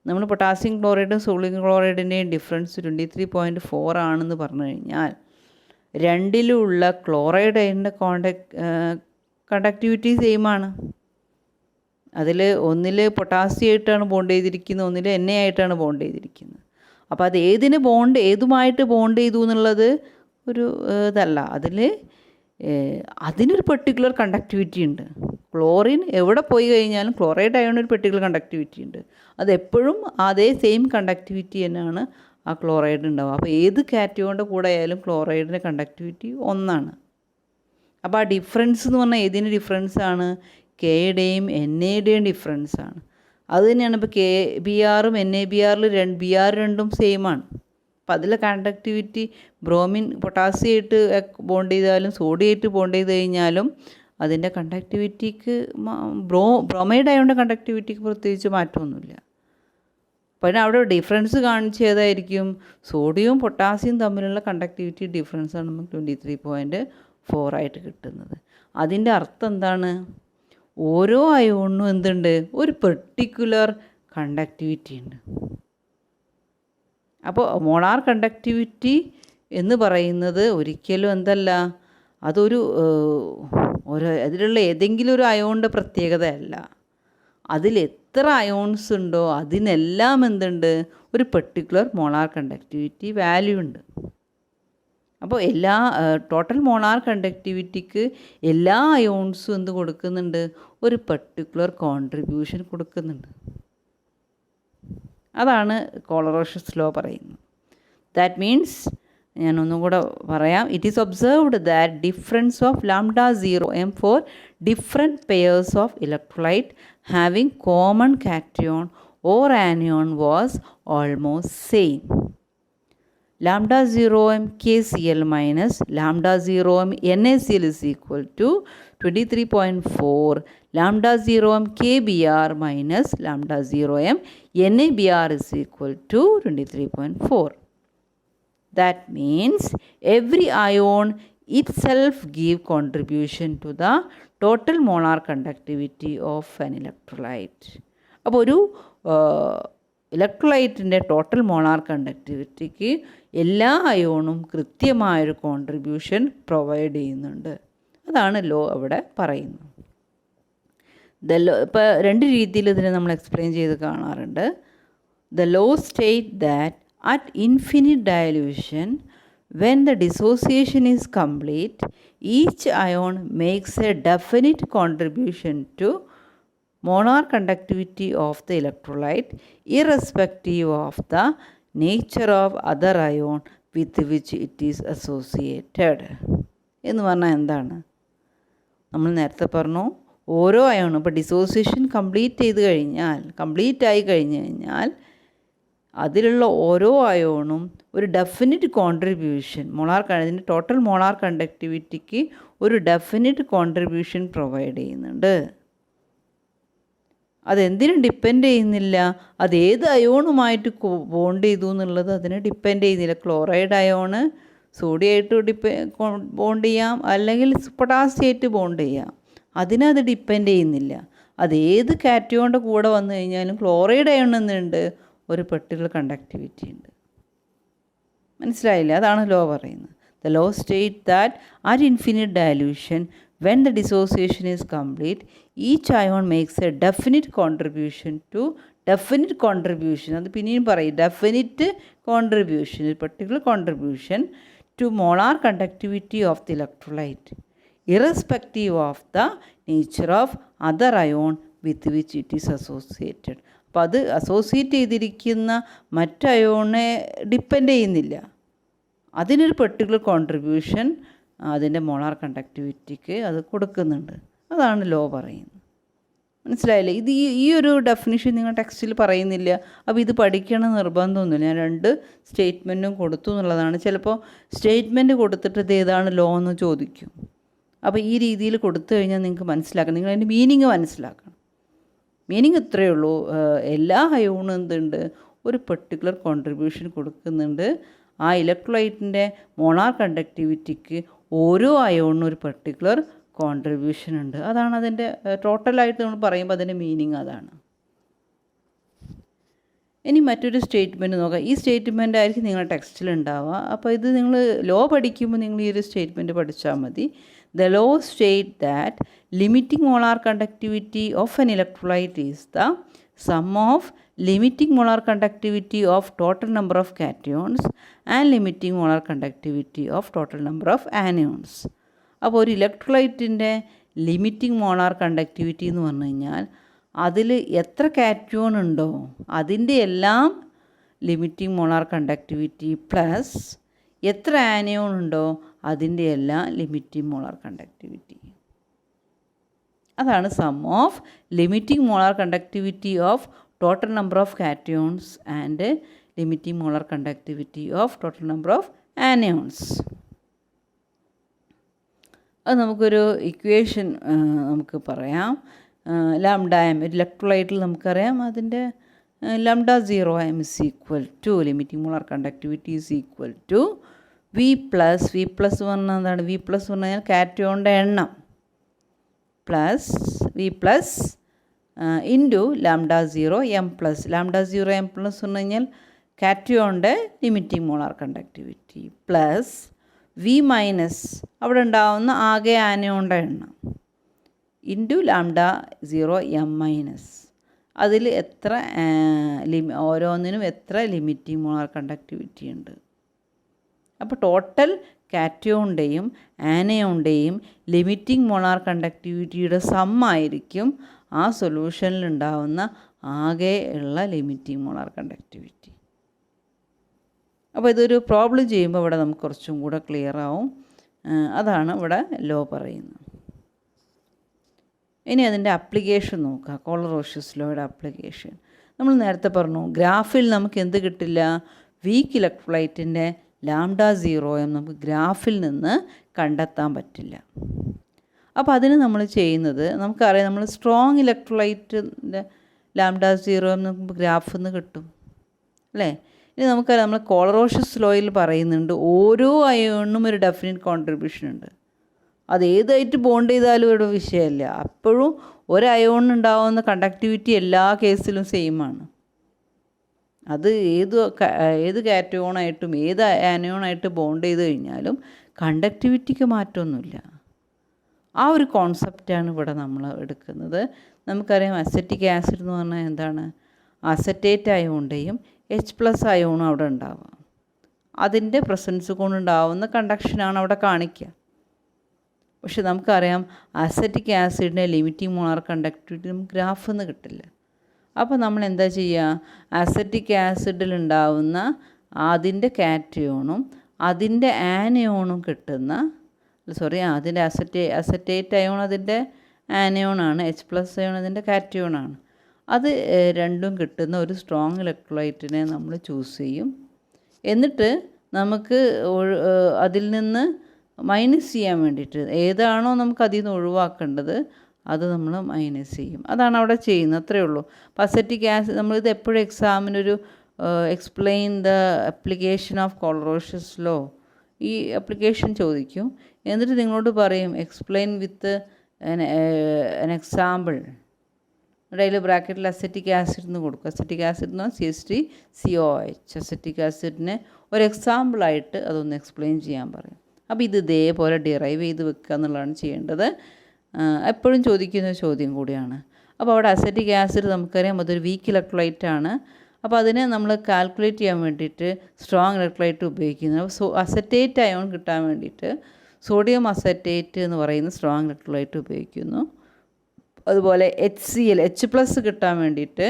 നമ്മൾ പൊട്ടാസ്യം ക്ലോറൈഡും സോഡിയം ക്ലോറൈഡിൻ്റെയും ഡിഫറൻസ് 23.4 ആണെന്ന് പറഞ്ഞു കഴിഞ്ഞാൽ രണ്ടിലുള്ള ക്ലോറൈഡ് അയണിൻ്റെ കണ്ടക്ടിവിറ്റി സെയിം ആണ്. അതിൽ ഒന്നിൽ പൊട്ടാസ്യം ആയിട്ടാണ് ബോണ്ട് ചെയ്തിരിക്കുന്നത്, ഒന്നിൽ Na ആയിട്ടാണ് ബോണ്ട് ചെയ്തിരിക്കുന്നത്. അപ്പോൾ അത് ഏതുമായിട്ട് ബോണ്ട് ചെയ്തു എന്നുള്ളത് ഒരു ഇതല്ല. അതിനൊരു പെർട്ടിക്കുലർ കണ്ടക്ടിവിറ്റി ഉണ്ട്. ക്ലോറിൻ എവിടെ പോയി കഴിഞ്ഞാലും ക്ലോറൈഡ് അയോൺ ഒരു പെർട്ടിക്കുലർ കണ്ടക്ടിവിറ്റി ഉണ്ട്. അതെപ്പോഴും അതേ സെയിം കണ്ടക്ടിവിറ്റി തന്നെയാണ് ആ ക്ലോറൈഡ് ഉണ്ടാവും. അപ്പോൾ ഏത് കാറ്റയോണിൻ്റെ കൂടെ ആയാലും ക്ലോറൈഡിൻ്റെ കണ്ടക്ടിവിറ്റി 1. അപ്പോൾ ആ ഡിഫറൻസ് എന്ന് പറഞ്ഞാൽ ഏതിൻ്റെ ഡിഫറൻസാണ്? കെയുടെയും NAയുടെയും ഡിഫറൻസാണ്. അത് തന്നെയാണ് ഇപ്പോൾ KBrഉം NaBrയിൽ Br രണ്ടും സെയിമാണ്. അപ്പോൾ അതിലെ കണ്ടക്ടിവിറ്റി ബ്രോമിൻ പൊട്ടാസ്യമായിട്ട് ബോണ്ട് ചെയ്താലും സോഡിയമായിട്ട് ബോണ്ട് ചെയ്ത് കഴിഞ്ഞാലും അതിൻ്റെ കണ്ടക്ടിവിറ്റിക്ക് ബ്രോമൈഡ് ആയതുകൊണ്ട് കണ്ടക്ടിവിറ്റിക്ക് പ്രത്യേകിച്ച് മാറ്റമൊന്നുമില്ല. പിന്നെ അവിടെ ഡിഫറൻസ് കാണിച്ച് ഏതായിരിക്കും? സോഡിയവും പൊട്ടാസ്യവും തമ്മിലുള്ള കണ്ടക്ടിവിറ്റി ഡിഫറൻസാണ് നമുക്ക് 23.4 ആയിട്ട് കിട്ടുന്നത്. അതിൻ്റെ അർത്ഥം എന്താണ്? ഓരോ അയോണിനും എന്തുണ്ട്? ഒരു പെർട്ടിക്കുലർ കണ്ടക്ടിവിറ്റി ഉണ്ട്. അപ്പോൾ മോളാർ കണ്ടക്ടിവിറ്റി എന്ന് പറയുന്നത് ഒരിക്കലും എന്തല്ല, അതൊരു അതിലുള്ള ഏതെങ്കിലും ഒരു അയോണിൻ്റെ പ്രത്യേകതയല്ല. അതിൽ എത്ര അയോൺസ് ഉണ്ടോ അതിനെല്ലാം എന്തുണ്ട്? ഒരു പെർട്ടിക്കുലർ മോളാർ കണ്ടക്ടിവിറ്റി വാല്യൂ ഉണ്ട്. അപ്പോൾ എല്ലാ ടോട്ടൽ മോളാർ കണ്ടക്ടിവിറ്റിക്ക് എല്ലാ അയോൺസും എന്ത് കൊടുക്കുന്നുണ്ട്? ഒരു പെർട്ടിക്കുലർ കോൺട്രിബ്യൂഷൻ കൊടുക്കുന്നുണ്ട്. അതാണ് കോളറോഷ്യസ് ലോ പറയുന്നത്. ദാറ്റ് മീൻസ്, ഞാനൊന്നും കൂടെ പറയാം, it is observed that difference of λ0m for different pairs of electrolyte having common cation or anion was almost same. λ0m KCl minus λ0m NaCl is equal to 23.4. λ0m KBr minus λ0m NaBr is equal to 23.4. That means every ion itself give contribution to the total molar conductivity of an electrolyte. അപ്പോൾ ഒരു ഇലക്ട്രോലൈറ്റിൻ്റെ ടോട്ടൽ മോളാർ കണ്ടക്ടിവിറ്റിക്ക് എല്ലാ അയോണും കൃത്യമായൊരു കോൺട്രിബ്യൂഷൻ പ്രൊവൈഡ് ചെയ്യുന്നുണ്ട്. അതാണ് ലോ അവിടെ പറയുന്നത്. ഇപ്പോൾ 2 രീതിയിൽ ഇതിനെ നമ്മൾ എക്സ്പ്ലെയിൻ ചെയ്ത് കാണാറുണ്ട്. The law state that at infinite dilution when the dissociation is complete, each ion makes a definite contribution to molar conductivity of the electrolyte irrespective of the nature of other ion with which it is associated. എന്ന് പറഞ്ഞാൽ എന്താണ്? നമ്മൾ നേരത്തെ പറഞ്ഞു, ഓരോ അയോണും ഇപ്പോൾ ഡിസോസിയേഷൻ കംപ്ലീറ്റ് ആയി കഴിഞ്ഞാൽ അതിലുള്ള ഓരോ അയോണും ഒരു ഡെഫിനിറ്റ് കോൺട്രിബ്യൂഷൻ അതിൻ്റെ ടോട്ടൽ മോളാർ കണ്ടക്ടിവിറ്റിക്ക് ഒരു ഡെഫിനിറ്റ് കോൺട്രിബ്യൂഷൻ പ്രൊവൈഡ് ചെയ്യുന്നുണ്ട്. അതെന്തിനും ഡിപ്പെൻഡ് ചെയ്യുന്നില്ല, അത് ഏത് അയോണുമായിട്ട് ബോണ്ട് ചെയ്തു എന്നുള്ളത് അതിനെ ഡിപ്പെൻഡ് ചെയ്യുന്നില്ല. ക്ലോറൈഡ് അയോണ് സോഡിയമായിട്ട് ബോണ്ട് ചെയ്യാം, അല്ലെങ്കിൽ പൊട്ടാസ്യമായിട്ട് ബോണ്ട് ചെയ്യാം, അതിനത് ഡിപ്പെൻഡ് ചെയ്യുന്നില്ല. അത് ഏത് കാറ്റയോണിൻ്റെ കൂടെ വന്നു കഴിഞ്ഞാലും ക്ലോറൈഡ് അയോൺ എന്നുണ്ട് ഒരു പെർട്ടിക്കുലർ കണ്ടക്ടിവിറ്റി ഉണ്ട്. മനസ്സിലായില്ലേ? അതാണ് ലോ പറയുന്നത്. The law state that at infinite dilution when the dissociation is complete, each ion makes a definite contribution, അത് പിന്നെയും പറയും, ഡെഫിനിറ്റ് കോൺട്രിബ്യൂഷൻ, ഒരു particular contribution to molar conductivity of the electrolyte irrespective of the nature of other ion with which it is associated. അപ്പോൾ അത് അസോസിയേറ്റ് ചെയ്തിരിക്കുന്ന മറ്റ് അയോണെ ഡിപ്പെൻഡ് ചെയ്യുന്നില്ല, അതിനൊരു പെർട്ടിക്കുലർ കോൺട്രിബ്യൂഷൻ അതിൻ്റെ മോളാർ കണ്ടക്ടിവിറ്റിക്ക് അത് കൊടുക്കുന്നുണ്ട്. അതാണ് ലോ പറയുന്നത്. മനസ്സിലായില്ലേ? ഇത് ഈ ഒരു ഡെഫിനിഷൻ നിങ്ങൾ ടെക്സ്റ്റിൽ പറയുന്നില്ല. അപ്പോൾ ഇത് പഠിക്കണം നിർബന്ധമൊന്നുമില്ല. ഞാൻ 2 സ്റ്റേറ്റ്മെൻറ്റും കൊടുത്തു എന്നുള്ളതാണ്. ചിലപ്പോൾ സ്റ്റേറ്റ്മെൻറ്റ് കൊടുത്തിട്ട് ഇത് ഏതാണ് ലോ എന്ന് ചോദിക്കും. അപ്പോൾ ഈ രീതിയിൽ കൊടുത്തു കഴിഞ്ഞാൽ നിങ്ങൾക്ക് മനസ്സിലാക്കണം, നിങ്ങൾ അതിൻ്റെ മീനിങ് മനസ്സിലാക്കണം. മീനിങ് ഇത്രയേ ഉള്ളൂ, എല്ലാ അയോണും എന്തുണ്ട്, ഒരു പെർട്ടിക്കുലർ കോൺട്രിബ്യൂഷൻ കൊടുക്കുന്നുണ്ട്. ആ ഇലക്ട്രോലൈറ്റിൻ്റെ മോളാർ കണ്ടക്ടിവിറ്റിക്ക് ഓരോ അയോണിനും ഒരു പെർട്ടിക്കുലർ കോൺട്രിബ്യൂഷൻ ഉണ്ട്. അതാണ് അതിൻ്റെ ടോട്ടലായിട്ട് നമ്മൾ പറയുമ്പോൾ അതിൻ്റെ മീനിങ് അതാണ്. ഇനി മറ്റൊരു സ്റ്റേറ്റ്മെൻറ്റ് നോക്കാം. ഈ സ്റ്റേറ്റ്മെൻ്റ് ആയിരിക്കും നിങ്ങളുടെ ടെക്സ്റ്റിൽ ഉണ്ടാവുക. അപ്പോൾ ഇത് നിങ്ങൾ ലോ പഠിക്കുമ്പോൾ നിങ്ങൾ ഈ ഒരു സ്റ്റേറ്റ്മെൻറ്റ് പഠിച്ചാൽ മതി. The law state that limiting molar conductivity of N electrolyte is the sum of limiting molar conductivity of total number of cations and limiting molar conductivity of total number of anions. അപ്പോൾ ഒരു ഇലക്ട്രോലൈറ്റിൻ്റെ ലിമിറ്റിംഗ് മോളാർ കണ്ടക്ടിവിറ്റി എന്ന് പറഞ്ഞു കഴിഞ്ഞാൽ അതിൽ എത്ര കാറ്റയോൺ ഉണ്ടോ അതിൻ്റെ എല്ലാം ലിമിറ്റിംഗ് മോളാർ കണ്ടക്ടിവിറ്റി പ്ലസ് എത്ര ആനയോൺ ഉണ്ടോ അതിൻ്റെ എല്ലാം ലിമിറ്റിംഗ് മോളാർ കണ്ടക്ടിവിറ്റി. അതാണ് sum of limiting molar conductivity of total number of cations and limiting molar conductivity of total number of anions. അത് നമുക്കൊരു ഇക്വേഷൻ നമുക്ക് പറയാം. ലാംഡ എം ഇലക്ട്രോലൈറ്റിൽ നമുക്കറിയാം അതിൻ്റെ lambda 0m is equal to limiting molar conductivity is equal to V plus പറഞ്ഞാൽ എന്താണ്? വി പ്ലസ് എന്ന് പറഞ്ഞാൽ കാറ്റയോണിൻ്റെ എണ്ണം plus V plus into lambda 0m plus lambda 0m plus എന്ന് കഴിഞ്ഞാൽ കാറ്റയോണിൻ്റെ limiting molar conductivity plus V minus അവിടെ ഉണ്ടാവുന്ന ആകെ ആനയോണിൻ്റെ എണ്ണം ഇൻറ്റു ലാംഡ 0m മൈനസ് അതിൽ എത്ര ഓരോന്നിനും എത്ര ലിമിറ്റിംഗ് മോളാർ കണ്ടക്ടിവിറ്റി ഉണ്ട്. അപ്പോൾ ടോട്ടൽ കാറ്റയോണിൻ്റെയും ആനയോണിൻ്റെയും ലിമിറ്റിംഗ് മോളാർ കണ്ടക്ടിവിറ്റിയുടെ സമ്മായിരിക്കും ആ സൊല്യൂഷനിൽ ഉണ്ടാവുന്ന ആകെ ഉള്ള ലിമിറ്റിംഗ് മോളാർ കണ്ടക്ടിവിറ്റി. അപ്പോൾ ഇതൊരു പ്രോബ്ലം ചെയ്യുമ്പോൾ ഇവിടെ നമുക്ക് കുറച്ചും കൂടെ ക്ലിയർ ആവും. അതാണ് ഇവിടെ ലോ പറയുന്നത്. ഇനി അതിൻ്റെ അപ്ലിക്കേഷൻ നോക്കുക. കോളറോഷ്യസ് ലോയുടെ അപ്ലിക്കേഷൻ നമ്മൾ നേരത്തെ പറഞ്ഞു. ഗ്രാഫിൽ നമുക്ക് എന്ത് കിട്ടില്ല? വീക്ക് ഇലക്ട്രോലൈറ്റിൻ്റെ ലാംഡ 0m നമുക്ക് ഗ്രാഫിൽ നിന്ന് കണ്ടെത്താൻ പറ്റില്ല. അപ്പോൾ അതിന് നമ്മൾ ചെയ്യുന്നത് നമുക്കറിയാം, നമ്മൾ സ്ട്രോങ് ഇലക്ട്രോലൈറ്റിൻ്റെ ലാംഡ 0m നമുക്ക് ഗ്രാഫിൽ നിന്ന് കിട്ടും അല്ലേ. ഇനി നമുക്കറിയാം നമ്മൾ കോളറോഷ്യസ് ലോയിൽ പറയുന്നുണ്ട് ഓരോ അയോണിനും ഒരു ഡെഫിനിറ്റ് കോൺട്രിബ്യൂഷൻ ഉണ്ട്. അത് ഏതായിട്ട് ബോണ്ട് ചെയ്താലും ഒരു വിഷയമല്ല. അപ്പോഴും ഒരു അയോണിനുണ്ടാവുന്ന കണ്ടക്ടിവിറ്റി എല്ലാ കേസിലും സെയിമാണ്. അത് ഏത് കാറ്റയോണായിട്ടും ഏത് ആനയോണായിട്ട് ബോണ്ട് ചെയ്ത് കഴിഞ്ഞാലും കണ്ടക്ടിവിറ്റിക്ക് മാറ്റമൊന്നുമില്ല. ആ ഒരു കോൺസെപ്റ്റാണ് ഇവിടെ നമ്മൾ എടുക്കുന്നത്. നമുക്കറിയാം അസറ്റിക് ആസിഡ് എന്ന് പറഞ്ഞാൽ എന്താണ്? അസറ്റേറ്റ് അയോണിൻ്റെയും H+ അയോണും അവിടെ ഉണ്ടാവുക. അതിൻ്റെ പ്രസൻസ് കൊണ്ടുണ്ടാവുന്ന കണ്ടക്ഷനാണ് അവിടെ കാണിക്കുക. പക്ഷെ നമുക്കറിയാം അസറ്റിക് ആസിഡിൻ്റെ ലിമിറ്റിംഗ് മോളാർ കണ്ടക്ടിവിറ്റി നമുക്ക് ഗ്രാഫിൽ നിന്ന് കിട്ടില്ല. അപ്പോൾ നമ്മൾ എന്താ ചെയ്യുക? അസറ്റിക് ആസിഡിലുണ്ടാവുന്ന അതിൻ്റെ കാറ്റയോണും അതിൻ്റെ ആനയോണും കിട്ടുന്ന അതിൻ്റെ അസറ്റേറ്റ് അയോൺ അതിൻ്റെ ആനയോണാണ്, H+ അയോൺ അതിൻ്റെ കാറ്റയോണാണ്. അത് രണ്ടും കിട്ടുന്ന ഒരു സ്ട്രോങ് ഇലക്ട്രോലൈറ്റിനെ നമ്മൾ ചൂസ് ചെയ്യും. എന്നിട്ട് നമുക്ക് അതിൽ നിന്ന് മൈനസ് ചെയ്യാൻ വേണ്ടിയിട്ട് ഏതാണോ നമുക്ക് അതിൽ നിന്ന് ഒഴിവാക്കേണ്ടത് അത് നമ്മൾ മൈനസ് ചെയ്യും. അതാണ് അവിടെ ചെയ്യുന്നത്, അത്രയേ ഉള്ളൂ. അപ്പോൾ അസറ്റിക് ആസിഡ് നമ്മളിത് എപ്പോഴും എക്സാമിനൊരു explain the application of Kohlrausch law ഈ അപ്ലിക്കേഷൻ ചോദിക്കും. എന്നിട്ട് നിങ്ങളോട് പറയും എക്സ്പ്ലെയിൻ വിത്ത് എൻ എക്സാമ്പിൾ. അതിൽ ബ്രാക്കറ്റിൽ അസറ്റിക് ആസിഡ് എന്ന് കൊടുക്കും. അസറ്റിക് ആസിഡ് എന്ന് പറഞ്ഞാൽ CH3COOH. അസറ്റിക് ആസിഡിനെ ഒരു എക്സാമ്പിളായിട്ട് അതൊന്ന് എക്സ്പ്ലെയിൻ ചെയ്യാൻ പറയും. അപ്പോൾ ഇത് ഇതേപോലെ ഡിറൈവ് ചെയ്ത് വെക്കുക എന്നുള്ളതാണ് ചെയ്യേണ്ടത്. എപ്പോഴും ചോദിക്കുന്ന ചോദ്യം കൂടിയാണ്. അപ്പോൾ അവിടെ അസറ്റിക് ആസിഡ് നമുക്കറിയാം അതൊരു വീക്ക് ഇലക്ട്രോലൈറ്റാണ്. അപ്പോൾ അതിനെ നമ്മൾ കാൽക്കുലേറ്റ് ചെയ്യാൻ വേണ്ടിയിട്ട് സ്ട്രോങ് ഇലക്ട്രോലൈറ്റ് ഉപയോഗിക്കുന്നത്. അപ്പോൾ അസറ്റേറ്റ് അയോൺ കിട്ടാൻ വേണ്ടിയിട്ട് സോഡിയം അസറ്റേറ്റ് എന്ന് പറയുന്ന സ്ട്രോങ് ഇലക്ട്രോലൈറ്റ് ഉപയോഗിക്കുന്നു. അതുപോലെ H+ കിട്ടാൻ വേണ്ടിയിട്ട്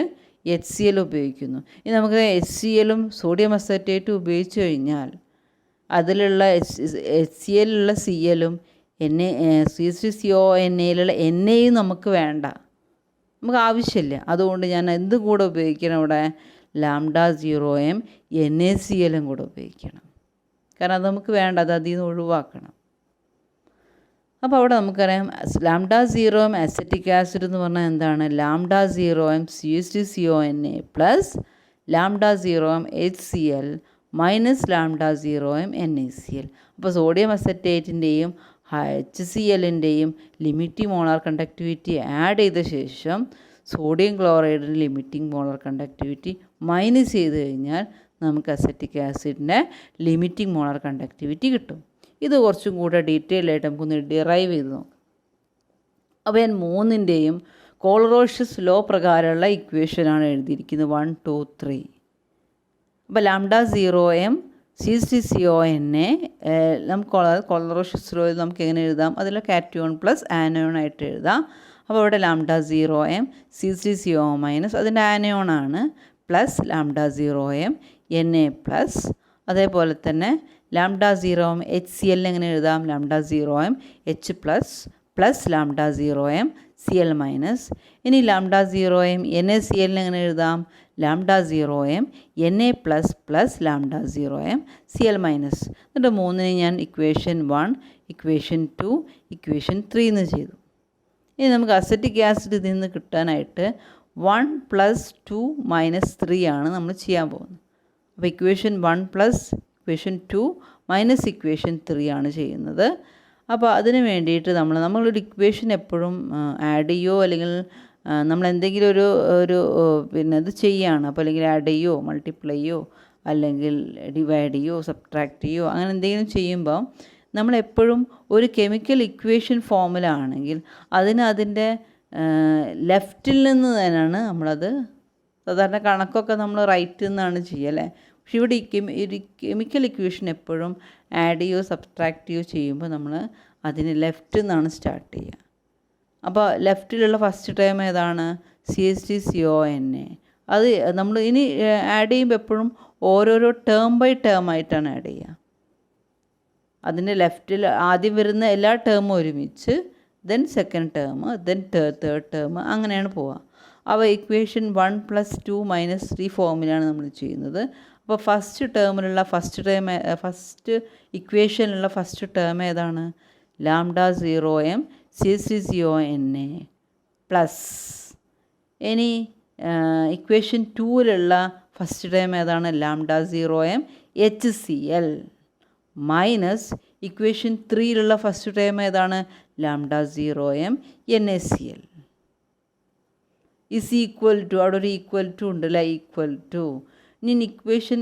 HCl ഉപയോഗിക്കുന്നു. ഇനി നമുക്ക് HClഉം സോഡിയം അസറ്റേറ്റും ഉപയോഗിച്ച് കഴിഞ്ഞാൽ അതിലുള്ള HClലുള്ള Clഉം CH3CONAയിലുള്ള NAയും നമുക്ക് വേണ്ട, നമുക്ക് ആവശ്യമില്ല. അതുകൊണ്ട് ഞാൻ എന്ത് കൂടെ ഉപയോഗിക്കണം? ഇവിടെ ലാംഡ 0m NaClഉം കൂടെ ഉപയോഗിക്കണം. കാരണം അത് നമുക്ക് വേണ്ട, അത് അതിൽ നിന്ന് ഒഴിവാക്കണം. അപ്പോൾ അവിടെ നമുക്കറിയാം ലാംഡ 0m അസറ്റിക് ആസിഡ് എന്ന് പറഞ്ഞാൽ എന്താണ്? Lambda 0m CH3CONA plus lambda 0m HCl minus lambda 0m NaCl. അപ്പോൾ സോഡിയം അസറ്റേറ്റിൻ്റെയും HClൻ്റെയും ലിമിറ്റിംഗ് മോളാർ കണ്ടക്ടിവിറ്റി ആഡ് ചെയ്ത ശേഷം സോഡിയം ക്ലോറൈഡിൻ്റെ ലിമിറ്റിംഗ് മോളാർ കണ്ടക്ടിവിറ്റി മൈനസ് ചെയ്ത് കഴിഞ്ഞാൽ നമുക്ക് അസറ്റിക് ആസിഡിൻ്റെ ലിമിറ്റിംഗ് മോളാർ കണ്ടക്ടിവിറ്റി കിട്ടും. ഇത് കുറച്ചും കൂടെ ഡീറ്റെയിൽ ആയിട്ട് നമുക്കൊന്ന് ഡിറൈവ് ചെയ്ത് നോക്കാം. അപ്പോൾ ഞാൻ മൂന്നിൻ്റെയും കോളറോഷ്യസ് ലോ പ്രകാരമുള്ള ഇക്വേഷനാണ് എഴുതിയിരിക്കുന്നത് 1, 2, 3. അപ്പോൾ ലാംഡ 0m CH3CONA നമുക്ക് കോളറോഷ്യസ് ലോയിൽ നമുക്ക് എങ്ങനെ എഴുതാം? അതിൽ കാറ്റയോൺ പ്ലസ് ആനയോൺ ആയിട്ട് എഴുതാം. അപ്പോൾ ഇവിടെ ലാംഡ 0m CH3CO- അതിൻ്റെ ആനയോണാണ് plus lambda 0m Na plus അതേപോലെ തന്നെ ലാംഡ 0m HCl എങ്ങനെ എഴുതാം lambda 0m H plus plus lambda 0m Cl minus ഇനി ലാംഡ 0m NaCl എങ്ങനെ എഴുതാം lambda 0m Na plus plus lambda 0m Cl minus എന്നിട്ട് മൂന്നിനെ ഞാൻ ഇക്വേഷൻ 1 ഇക്വേഷൻ 2 ഇക്വേഷൻ 3 എന്ന് ചെയ്തു. ഇനി നമുക്ക് അസറ്റിക് ആസിഡ് ഇതിൽ നിന്ന് കിട്ടാനായിട്ട് 1 പ്ലസ് 2 മൈനസ് 3 ആണ് നമ്മൾ ചെയ്യാൻ പോകുന്നത്. അപ്പോൾ equation 1 plus equation 2 minus equation 3 ആണ് ചെയ്യുന്നത്. അപ്പോൾ അതിന് വേണ്ടിയിട്ട് നമ്മളൊരു ഇക്വേഷൻ എപ്പോഴും ആഡ് ചെയ്യുകയോ അല്ലെങ്കിൽ നമ്മൾ എന്തെങ്കിലും ഒരു പിന്നെ ഇത് ചെയ്യുകയാണ്. അപ്പോൾ അല്ലെങ്കിൽ ആഡ് ചെയ്യുകയോ മൾട്ടിപ്ലൈ ചെയ്യുകയോ അല്ലെങ്കിൽ ഡിവൈഡ് ചെയ്യുകയോ സബ്ട്രാക്ട് ചെയ്യുകയോ അങ്ങനെ എന്തെങ്കിലും ചെയ്യുമ്പോൾ നമ്മളെപ്പോഴും ഒരു കെമിക്കൽ ഇക്വേഷൻ ഫോമിലാണെങ്കിൽ അതിൻ്റെ ലെഫ്റ്റിൽ നിന്ന് തന്നെയാണ് നമ്മളത് സാധാരണ കണക്കൊക്കെ നമ്മൾ റൈറ്റിൽ നിന്നാണ് ചെയ്യുക അല്ലേ. പക്ഷെ ഇവിടെ ഈ കെമിക്കൽ ഇക്വേഷൻ എപ്പോഴും ആഡ് ചെയ്യോ സബ്ട്രാക്ട് ചെയ്യോ ചെയ്യുമ്പോൾ നമ്മൾ അതിന് ലെഫ്റ്റിൽ നിന്നാണ് സ്റ്റാർട്ട് ചെയ്യുക. അപ്പോൾ ലെഫ്റ്റിലുള്ള ഫസ്റ്റ് ടേം ഏതാണ് CH3CONA. അത് നമ്മൾ ഇനി ആഡ് ചെയ്യുമ്പോൾ എപ്പോഴും ഓരോരോ ടേം ബൈ ടേം ആയിട്ടാണ് ആഡ് ചെയ്യുക. അതിൻ്റെ ലെഫ്റ്റിൽ ആദ്യം വരുന്ന എല്ലാ ടേമും ഒരുമിച്ച് then second term then third term അങ്ങനെയാണ് പോവുക. അപ്പോൾ ഇക്വേഷൻ 1 പ്ലസ് 2 മൈനസ് 3 ഫോമിലാണ് നമ്മൾ ചെയ്യുന്നത്. അപ്പോൾ ഫസ്റ്റ് ഇക്വേഷനിലുള്ള ഫസ്റ്റ് ടേം ഏതാണ് ലാംഡ 0m CH3CONA പ്ലസ് ഇനി ഇക്വേഷൻ 2ലുള്ള ഫസ്റ്റ് ടേം ഏതാണ് lambda 0m HCl minus equation 3ലുള്ള ഫസ്റ്റ് ടേം ഏതാണ് lambda 0m NaCl is equal to അവിടെ ഒരു ഈക്വൽ ടു ഉണ്ടല്ലേ ഈക്വൽ ടു. ഇനി ഇക്വേഷൻ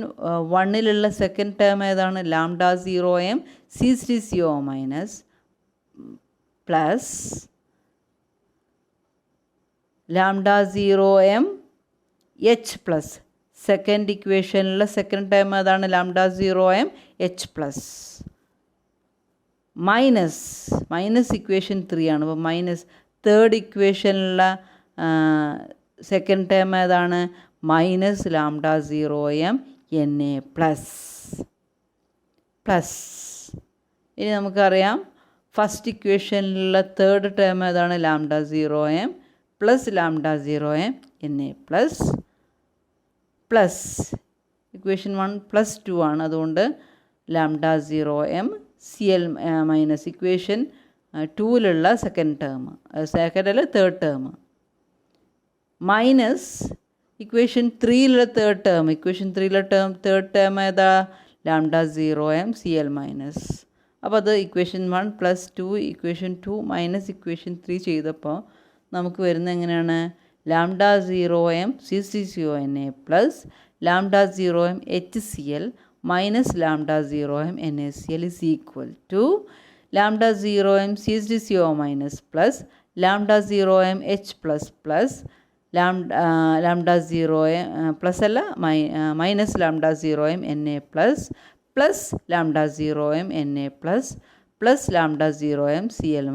1ലുള്ള സെക്കൻഡ് ടേം ഏതാണ് lambda 0m CH3CO minus plus lambda 0m H plus second ഇക്വേഷനിലുള്ള സെക്കൻഡ് ടേം ഏതാണ് lambda 0m H plus minus equation 3 ആണ്. അപ്പോൾ മൈനസ് തേർഡ് ഇക്വേഷനിലുള്ള സെക്കൻഡ് ടേം ഏതാണ് minus lambda 0m Na plus ഇനി നമുക്കറിയാം ഫസ്റ്റ് ഇക്വേഷനിലുള്ള തേർഡ് ടേം ഏതാണ് lambda 0m plus lambda 0m Na plus equation 1 plus 2 ആണ്. അതുകൊണ്ട് lambda 0m Cl minus equation 2ലുള്ള സെക്കൻഡ് അല്ല തേർഡ് ടേം മൈനസ് ഇക്വേഷൻ 3ലുള്ള തേർഡ് ടേം തേർഡ് ടേം ഏതാ ലാംഡ 0m Cl മൈനസ്. അപ്പോൾ അത് equation 1 plus 2 equation 2 minus equation 3 ചെയ്തപ്പോൾ നമുക്ക് വരുന്നത് എങ്ങനെയാണ് lambda 0m CH3CONA plus lambda 0m HCl minus lambda 0m NaCl is equal to lambda 0m CH3CO minus plus lambda 0m H plus lambda 0m plus അല്ല minus lambda 0m Na plus lambda 0m Na plus lambda 0m Cl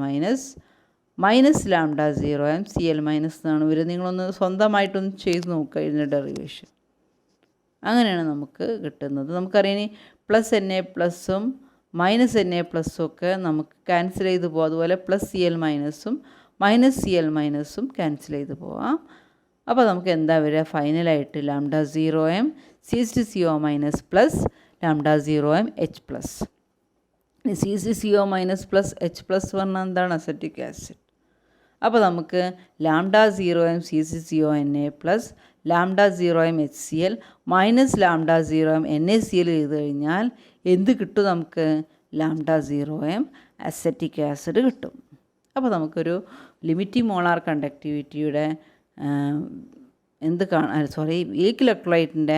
minus lambda 0m Cl minus എന്നാണ് ഇവർ. നിങ്ങളൊന്ന് സ്വന്തമായിട്ടൊന്ന് ചെയ്ത് നോക്കുക ഇതിൻ്റെ ഡെറിവേഷൻ. അങ്ങനെയാണ് നമുക്ക് കിട്ടുന്നത്. നമുക്കറിയാം ഇനി പ്ലസ് Na പ്ലസും മൈനസ് Na പ്ലസും ഒക്കെ നമുക്ക് ക്യാൻസൽ ചെയ്ത് പോകാം. അതുപോലെ പ്ലസ് Cl മൈനസും മൈനസ് Cl മൈനസും ക്യാൻസൽ ചെയ്ത് പോവാം. അപ്പോൾ നമുക്ക് എന്താ വരിക ഫൈനലായിട്ട് lambda 0m CH3CO minus plus lambda 0m H plus. CH3CO minus plus H plus പറഞ്ഞാൽ എന്താണ് അസറ്റിക് ആസിഡ്. അപ്പോൾ നമുക്ക് lambda 0m CH3CONA plus lambda 0m HCl minus lambda 0m NaCl ചെയ്ത് കഴിഞ്ഞാൽ എന്ത് കിട്ടും നമുക്ക് ലാംഡ 0m അസറ്റിക് ആസിഡ് കിട്ടും. അപ്പോൾ നമുക്കൊരു ലിമിറ്റിംഗ് മോളാർ കണ്ടക്ടിവിറ്റിയുടെ വീക്ക് ഇലക്ട്രോലൈറ്റിൻ്റെ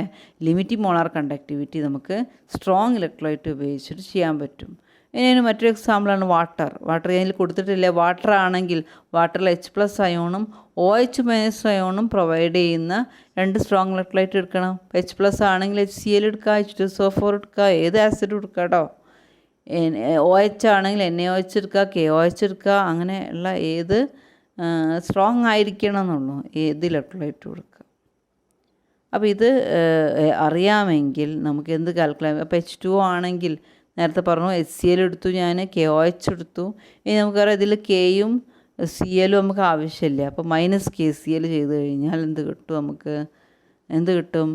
ലിമിറ്റിംഗ് മോളാർ കണ്ടക്ടിവിറ്റി നമുക്ക് സ്ട്രോങ് ഇലക്ട്രോലൈറ്റ് ഉപയോഗിച്ചിട്ട് ചെയ്യാൻ പറ്റും. ഇനി മറ്റൊരു എക്സാമ്പിളാണ് വാട്ടർ ഇതിൽ കൊടുത്തിട്ടില്ല. വാട്ടർ ആണെങ്കിൽ വാട്ടറിൽ H+ അയോണും OH- അയോണും പ്രൊവൈഡ് ചെയ്യുന്ന രണ്ട് സ്ട്രോങ് ഇലക്ട്രോലൈറ്റ് എടുക്കണം. H+ ആണെങ്കിൽ HCl എടുക്കുക, H2SO4 എടുക്കുക, ഏത് ആസിഡ് എടുക്കുക കേട്ടോ. OH ആണെങ്കിൽ NaOH എടുക്കുക, KOH എടുക്കുക, അങ്ങനെയുള്ള ഏത് സ്ട്രോങ് ആയിരിക്കണം എന്നുള്ളൂ ഏത് ഇലക്ട്രോലൈറ്റ് കൊടുക്കുക. അപ്പോൾ ഇത് അറിയാമെങ്കിൽ നമുക്ക് എന്ത് കാൽക്കുലേറ്റ്, അപ്പോൾ H2O ആണെങ്കിൽ നേരത്തെ പറഞ്ഞു HCl എടുത്തു, ഞാൻ KOH എടുത്തു. ഇനി നമുക്കറിയാം ഇതിൽ കെയും CLും നമുക്ക് ആവശ്യമില്ല. അപ്പോൾ -KCl ചെയ്ത് കഴിഞ്ഞാൽ എന്ത് കിട്ടും, നമുക്ക് എന്ത് കിട്ടും,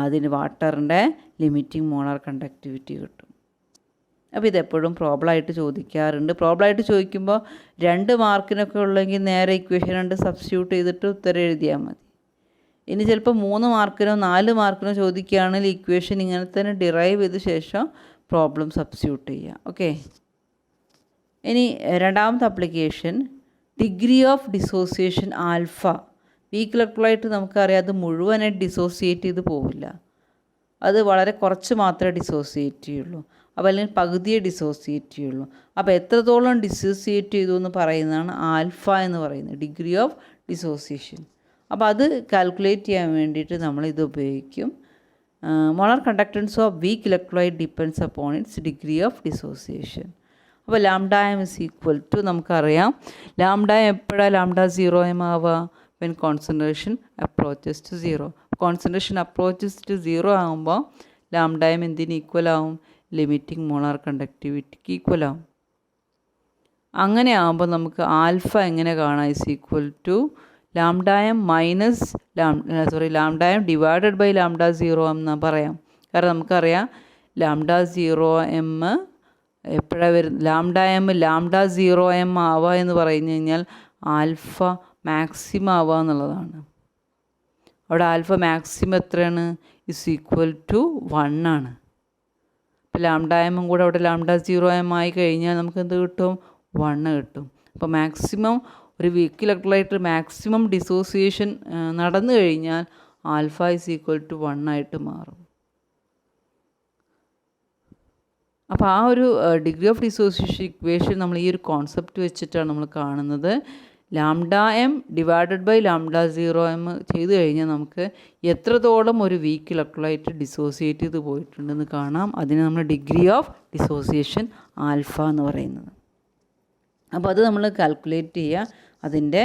അതിന് വാട്ടറിൻ്റെ ലിമിറ്റിംഗ് മോളാർ കണ്ടക്ടിവിറ്റി കിട്ടും. അപ്പോൾ ഇതെപ്പോഴും പ്രോബ്ലമായിട്ട് ചോദിക്കാറുണ്ട്. പ്രോബ്ലമായിട്ട് ചോദിക്കുമ്പോൾ 2 മാർക്കിനൊക്കെ ഉള്ളെങ്കിൽ നേരെ ഇക്വേഷൻ 2 സബ്സ്റ്റിറ്റ്യൂട്ട് ചെയ്തിട്ട് ഉത്തരം എഴുതിയാൽ മതി. ഇനി ചിലപ്പോൾ 3 മാർക്കിനോ 4 മാർക്കിനോ ചോദിക്കുകയാണെങ്കിൽ ഇക്വേഷൻ ഇങ്ങനെ തന്നെ ഡിറൈവ് ചെയ്ത ശേഷം പ്രോബ്ലം സബ്സ്റ്റിറ്റ്യൂട്ട് ചെയ്യുക. ഓക്കെ. ഇനി രണ്ടാമത്തെ application, degree of dissociation alpha. Week electrolyte നമുക്കറിയാം അത് മുഴുവനായിട്ട് ഡിസോസിയേറ്റ് ചെയ്ത് പോവില്ല, അത് വളരെ കുറച്ച് മാത്രമേ ഡിസോസിയേറ്റ് ചെയ്യുള്ളൂ. അപ്പോൾ അല്ലെങ്കിൽ പകുതിയെ ഡിസോസിയേറ്റ് ചെയ്യുള്ളൂ. അപ്പോൾ എത്രത്തോളം ഡിസോസിയേറ്റ് ചെയ്തു എന്ന് പറയുന്നതാണ് ആൽഫ എന്ന് പറയുന്നത്, ഡിഗ്രി ഓഫ് ഡിസോസിയേഷൻ. അപ്പോൾ അത് കാൽക്കുലേറ്റ് ചെയ്യാൻ വേണ്ടിയിട്ട് നമ്മൾ ഇത് ഉപയോഗിക്കും. Molar conductance of weak electrolyte depends upon it's degree of dissociation. അപ്പോൾ λm is equal to നമുക്കറിയാം λm എപ്പോഴാണ് λ0m ആവുക, when concentration approaches to 0. Concentration approaches to 0 ആകുമ്പോൾ λm എന്തിന് ഈക്വൽ ആവും, ലിമിറ്റിംഗ് മോളാർ കണ്ടക്ടിവിറ്റിക്ക് ഈക്വൽ ആവും. അങ്ങനെ ആകുമ്പോൾ നമുക്ക് ആൽഫ എങ്ങനെ കാണാം, is equal to λm minus λm divided by λ0m എന്ന് പറയാം. കാരണം നമുക്കറിയാം λ0m എപ്പോഴാണ് വരുന്നത്, λm ആവുക എന്ന് പറഞ്ഞു കഴിഞ്ഞാൽ ആൽഫ മാക്സിമം ആവുക എന്നുള്ളതാണ്. അവിടെ ആൽഫ മാക്സിമം എത്രയാണ്, ഇസ് ഈക്വൽ ടു 1 ആണ്. അപ്പോൾ λm കൂടെ അവിടെ λ0m ആയി കഴിഞ്ഞാൽ നമുക്ക് എന്ത് കിട്ടും, 1 കിട്ടും. അപ്പോൾ മാക്സിമം ഒരു വീക്ക് ഇലക്ട്രോലൈറ്റ് മാക്സിമം ഡിസോസിയേഷൻ നടന്നു കഴിഞ്ഞാൽ ആൽഫ ഇസ് ഈക്വൽ ടു 1 ആയിട്ട് മാറും. അപ്പോൾ ആ ഒരു ഡിഗ്രി ഓഫ് ഡിസോസിയേഷൻ ഇക്വേഷൻ നമ്മൾ ഈ ഒരു കോൺസെപ്റ്റ് വെച്ചിട്ടാണ് നമ്മൾ കാണുന്നത്. λm ഡിവൈഡഡ് ബൈ λ0m ചെയ്ത് കഴിഞ്ഞാൽ നമുക്ക് എത്രത്തോളം ഒരു വീക്ക് ഇലക്ട്രോലൈറ്റ് ഡിസോസിയേറ്റ് ചെയ്ത് പോയിട്ടുണ്ടെന്ന് കാണാം. അതിന് നമ്മൾ ഡിഗ്രി ഓഫ് ഡിസോസിയേഷൻ ആൽഫ എന്ന് പറയുന്നത്. അപ്പോൾ അത് നമ്മൾ കാൽക്കുലേറ്റ് ചെയ്യുക, അതിൻ്റെ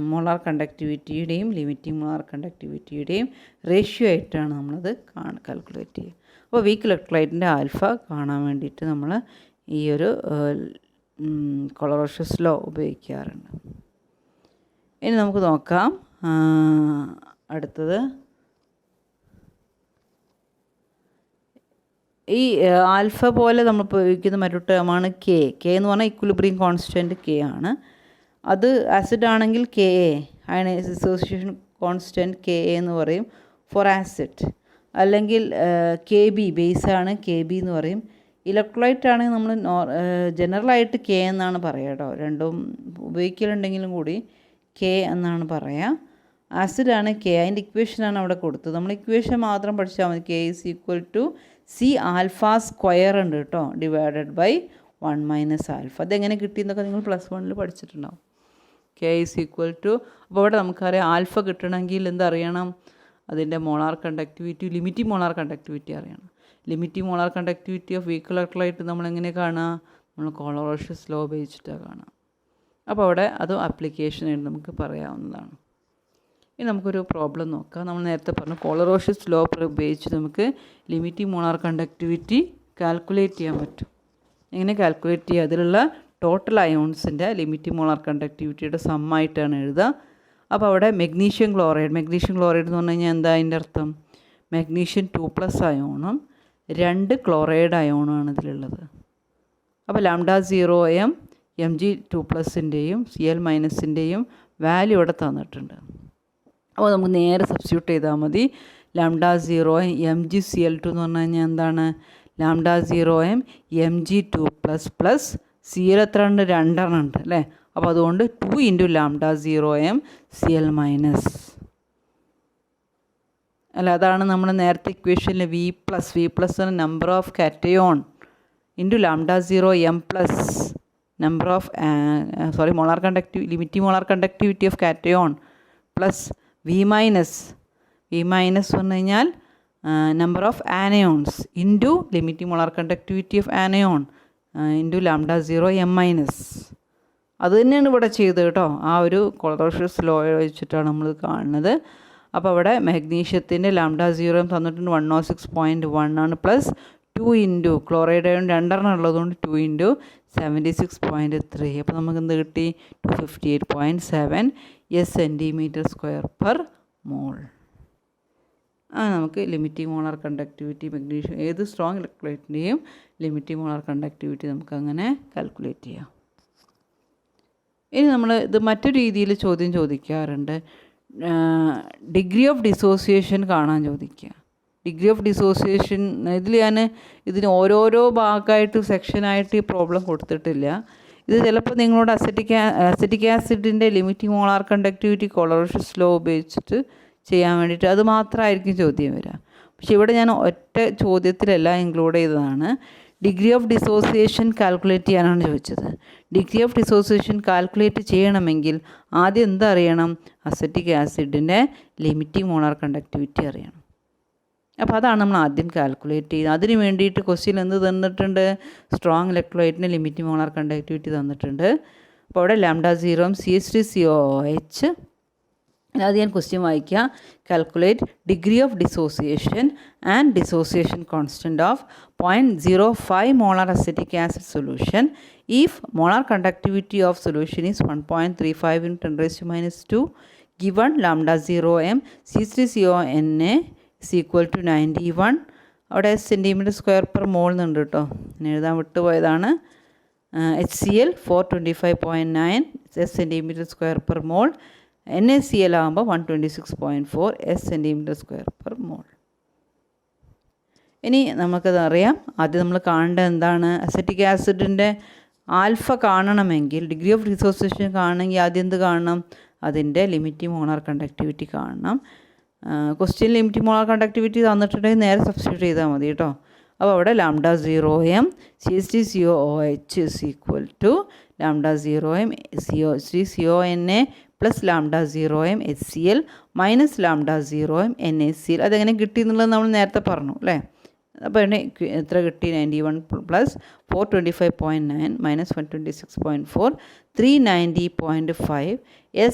മോളാർ കണ്ടക്ടിവിറ്റിയുടെയും ലിമിറ്റിംഗ് മോളാർ കണ്ടക്ടിവിറ്റിയുടെയും റേഷ്യോ ആയിട്ടാണ് നമ്മളത് കാൽക്കുലേറ്റ് ചെയ്യുക. അപ്പോൾ വീക്ക് ഇലക്ട്രോലൈറ്റിൻ്റെ ആൽഫ കാണാൻ വേണ്ടിയിട്ട് നമ്മൾ ഈ ഒരു കൊളറോഷ്യസ് ലോ ഉപയോഗിക്കാറുണ്ട്. ഇനി നമുക്ക് നോക്കാം അടുത്തത്. ഈ ആൽഫ പോലെ നമ്മൾ ഉപയോഗിക്കുന്ന മറ്റൊരു ടേമാണ് കെ. എന്ന് പറഞ്ഞാൽ ഇക്വിലിബ്രിയം കോൺസ്റ്റൻറ്റ് കെ ആണ്. അത് ആസിഡ് ആണെങ്കിൽ K A, ionise dissociation constant K A എന്ന് പറയും ഫോർ ആസിഡ്. അല്ലെങ്കിൽ കെ ബി, ബേസാണ് കെ ബി എന്ന് പറയും. ഇലക്ട്രോലൈറ്റ് ആണെങ്കിൽ നമ്മൾ ജനറലായിട്ട് കെ എന്നാണ് പറയുക കേട്ടോ, രണ്ടും ഉപയോഗിക്കലുണ്ടെങ്കിലും കൂടി കെ എന്നാണ് പറയുക. ആസിഡാണ് കെ, അതിൻ്റെ ഇക്വേഷനാണ് അവിടെ കൊടുത്തത്. നമ്മൾ ഇക്വേഷൻ മാത്രം പഠിച്ചാൽ മതി. K is equal to C alpha square ഉണ്ട് കേട്ടോ, ഡിവൈഡഡ് ബൈ 1 - ആൽഫ. അതെങ്ങനെ കിട്ടിയെന്നൊക്കെ നിങ്ങൾ +1 പഠിച്ചിട്ടുണ്ടാവും. കെ ഈസ് ഈക്വൽ ടു, അപ്പോൾ അവിടെ നമുക്കറിയാം ആൽഫ കിട്ടണമെങ്കിൽ എന്തറിയണം, അതിൻ്റെ molar conductivity, limiting molar conductivity അറിയണം. Limiting molar conductivity of weak electrolyte നമ്മളെങ്ങനെ കാണുക, നമ്മൾ കൊളറോഷ്യസ് ലോ ഉപയോഗിച്ചിട്ടാണ് കാണുക. അപ്പോൾ അവിടെ അതും ആപ്ലിക്കേഷനായിട്ട് നമുക്ക് പറയാവുന്നതാണ്. ഇനി നമുക്കൊരു പ്രോബ്ലം നോക്കാം. നമ്മൾ നേരത്തെ പറഞ്ഞു കൊളറോഷ്യസ് ലോ ഉപയോഗിച്ച് നമുക്ക് ലിമിറ്റിംഗ് മോളാർ കണ്ടക്ടിവിറ്റി കാൽക്കുലേറ്റ് ചെയ്യാൻ പറ്റും. എങ്ങനെ കാൽക്കുലേറ്റ് ചെയ്യുക, അതിലുള്ള ടോട്ടൽ അയോൺസിൻ്റെ ലിമിറ്റിംഗ് മോളാർ കണ്ടക്ടിവിറ്റിയുടെ സമ്മായിട്ടാണ് എഴുതുക. അപ്പോൾ അവിടെ മെഗ്നീഷ്യം ക്ലോറൈഡ് എന്ന് പറഞ്ഞു കഴിഞ്ഞാൽ എന്താ അതിൻ്റെ അർത്ഥം, മെഗ്നീഷ്യം 2+ അയോണും 2 ക്ലോറൈഡ് അയോണാണ് ഇതിലുള്ളത്. അപ്പോൾ λ0m Mg2+ൻ്റെയും Cl- വാല്യൂ ഇവിടെ തന്നിട്ടുണ്ട്. അപ്പോൾ നമുക്ക് നേരെ സബ്സ്റ്റിറ്റ്യൂട്ട് ചെയ്താൽ മതി. λ0m MgCl2 എന്ന് പറഞ്ഞു കഴിഞ്ഞാൽ എന്താണ്, λ0m Mg2+ Cl എത്ര ഉണ്ട്, 2 ഉണ്ട് അല്ലേ. അപ്പോൾ അതുകൊണ്ട് 2 × λ0m Cl- അല്ല, അതാണ് നമ്മൾ നേരത്തെ ഇക്വേഷനിൽ V+ number of cation into λ0m number of molar conductivity, limiting molar conductivity of cation plus V- പറഞ്ഞു കഴിഞ്ഞാൽ number of anions into limiting molar conductivity of anion into λ0m-. അത് തന്നെയാണ് ഇവിടെ ചെയ്തത് കേട്ടോ. ആ ഒരു കൊളറോഷ്യസ് ലോ വെച്ചിട്ടാണ് നമ്മൾ കാണുന്നത്. അപ്പോൾ അവിടെ മാഗ്നീഷ്യത്തിൻ്റെ ലാംഡ 0 തന്നിട്ടുണ്ട് 106.1 ആണ്, പ്ലസ് 2 ഇൻറ്റു ക്ലോറൈഡ് അയൺ 2 ഉള്ളതുകൊണ്ട് 2 ഇൻറ്റു 76.3. അപ്പോൾ നമുക്ക് എന്ത് കിട്ടി? 258.7 cm²/mol. നമുക്ക് ലിമിറ്റിംഗ് മോളാർ കണ്ടക്ടിവിറ്റി മഗ്നീഷ്യം ഏത് സ്ട്രോങ് ഇലക്ട്രോലൈറ്റിൻ്റെയും ലിമിറ്റിംഗ് മോളാർ കണ്ടക്ടിവിറ്റി നമുക്കങ്ങനെ കാൽക്കുലേറ്റ് ചെയ്യാം. ഇനി നമ്മൾ ഇത് മറ്റൊരു രീതിയിൽ ചോദ്യം ചോദിക്കാറുണ്ട്. ഡിഗ്രി ഓഫ് ഡിസോസിയേഷൻ കാണാൻ ചോദിക്കുക. ഡിഗ്രി ഓഫ് ഡിസോസിയേഷൻ ഇതിൽ ഞാൻ ഇതിന് ഓരോരോ ഭാഗമായിട്ട് സെക്ഷനായിട്ട് ഈ പ്രോബ്ലം കൊടുത്തിട്ടില്ല. ഇത് ചിലപ്പോൾ നിങ്ങളോട് അസറ്റിക് ആസിഡിൻ്റെ limiting molar conductivity Kohlrausch's law ഉപയോഗിച്ചിട്ട് ചെയ്യാൻ വേണ്ടിയിട്ട് അത് മാത്രമായിരിക്കും ചോദ്യം വരിക. പക്ഷെ ഇവിടെ ഞാൻ ഒറ്റ ചോദ്യത്തിലെല്ലാം ഇൻക്ലൂഡ് ചെയ്തതാണ്. ഡിഗ്രി ഓഫ് ഡിസോസിയേഷൻ കാൽക്കുലേറ്റ് ചെയ്യാനാണ് ചോദിച്ചത്. ഡിഗ്രി ഓഫ് ഡിസോസിയേഷൻ കാൽക്കുലേറ്റ് ചെയ്യണമെങ്കിൽ ആദ്യം എന്തറിയണം? അസറ്റിക് ആസിഡിൻ്റെ ലിമിറ്റിംഗ് മോളാർ കണ്ടക്ടിവിറ്റി അറിയണം. അപ്പോൾ അതാണ് നമ്മൾ ആദ്യം കാൽക്കുലേറ്റ് ചെയ്യുന്നത്. അതിന് വേണ്ടിയിട്ട് ക്വസ്റ്റ്യൻ എന്ത് തന്നിട്ടുണ്ട്? സ്ട്രോങ് ഇലക്ട്രോലൈറ്റിൻ്റെ ലിമിറ്റിംഗ് മോളാർ കണ്ടക്ടിവിറ്റി തന്നിട്ടുണ്ട്. അപ്പോൾ അവിടെ ലാംഡ 0 CH3COOH. അത് ഞാൻ ക്വസ്റ്റ്യൻ വായിക്കുക. Calculate degree of dissociation and dissociation constant of 0.05 molar acetic acid solution if molar conductivity of solution is 1.35 × 10⁻². Given lambda 0m C3CONA is equal to 91. അവിടെ cm²/mol എന്നുണ്ട് കേട്ടോ, എഴുതാൻ വിട്ടുപോയതാണ്. HCl 425.9 cm²/mol. NaCl ആകുമ്പോൾ 126.4 cm²/mol. ഇനി നമുക്കത് അറിയാം. ആദ്യം നമ്മൾ കാണേണ്ടത് എന്താണ്? അസറ്റിക് ആസിഡിൻ്റെ ആൽഫ കാണണമെങ്കിൽ, ഡിഗ്രി ഓഫ് ഡിസോസിയേഷൻ കാണണമെങ്കിൽ ആദ്യം എന്ത് കാണണം? അതിൻ്റെ ലിമിറ്റിംഗ് മോളാർ കണ്ടക്ടിവിറ്റി കാണണം. ക്വസ്റ്റ്യൻ ലിമിറ്റിംഗ് മോളാർ കണ്ടക്ടിവിറ്റി തന്നിട്ടുണ്ടെങ്കിൽ നേരെ സബ്സ്റ്റിറ്റ്യൂട്ട് ചെയ്താൽ മതി കേട്ടോ. അപ്പോൾ അവിടെ lambda 0m CH3COOH is equal to lambda 0m CH3CONA plus lambda 0m HCl minus lambda 0m NaCl. അതെങ്ങനെ കിട്ടി എന്നുള്ളത് നമ്മൾ നേരത്തെ പറഞ്ഞു അല്ലേ? അപ്പോൾ എത്ര കിട്ടി? 91 പ്ലസ് 425.9 മൈനസ് 126.4 390.5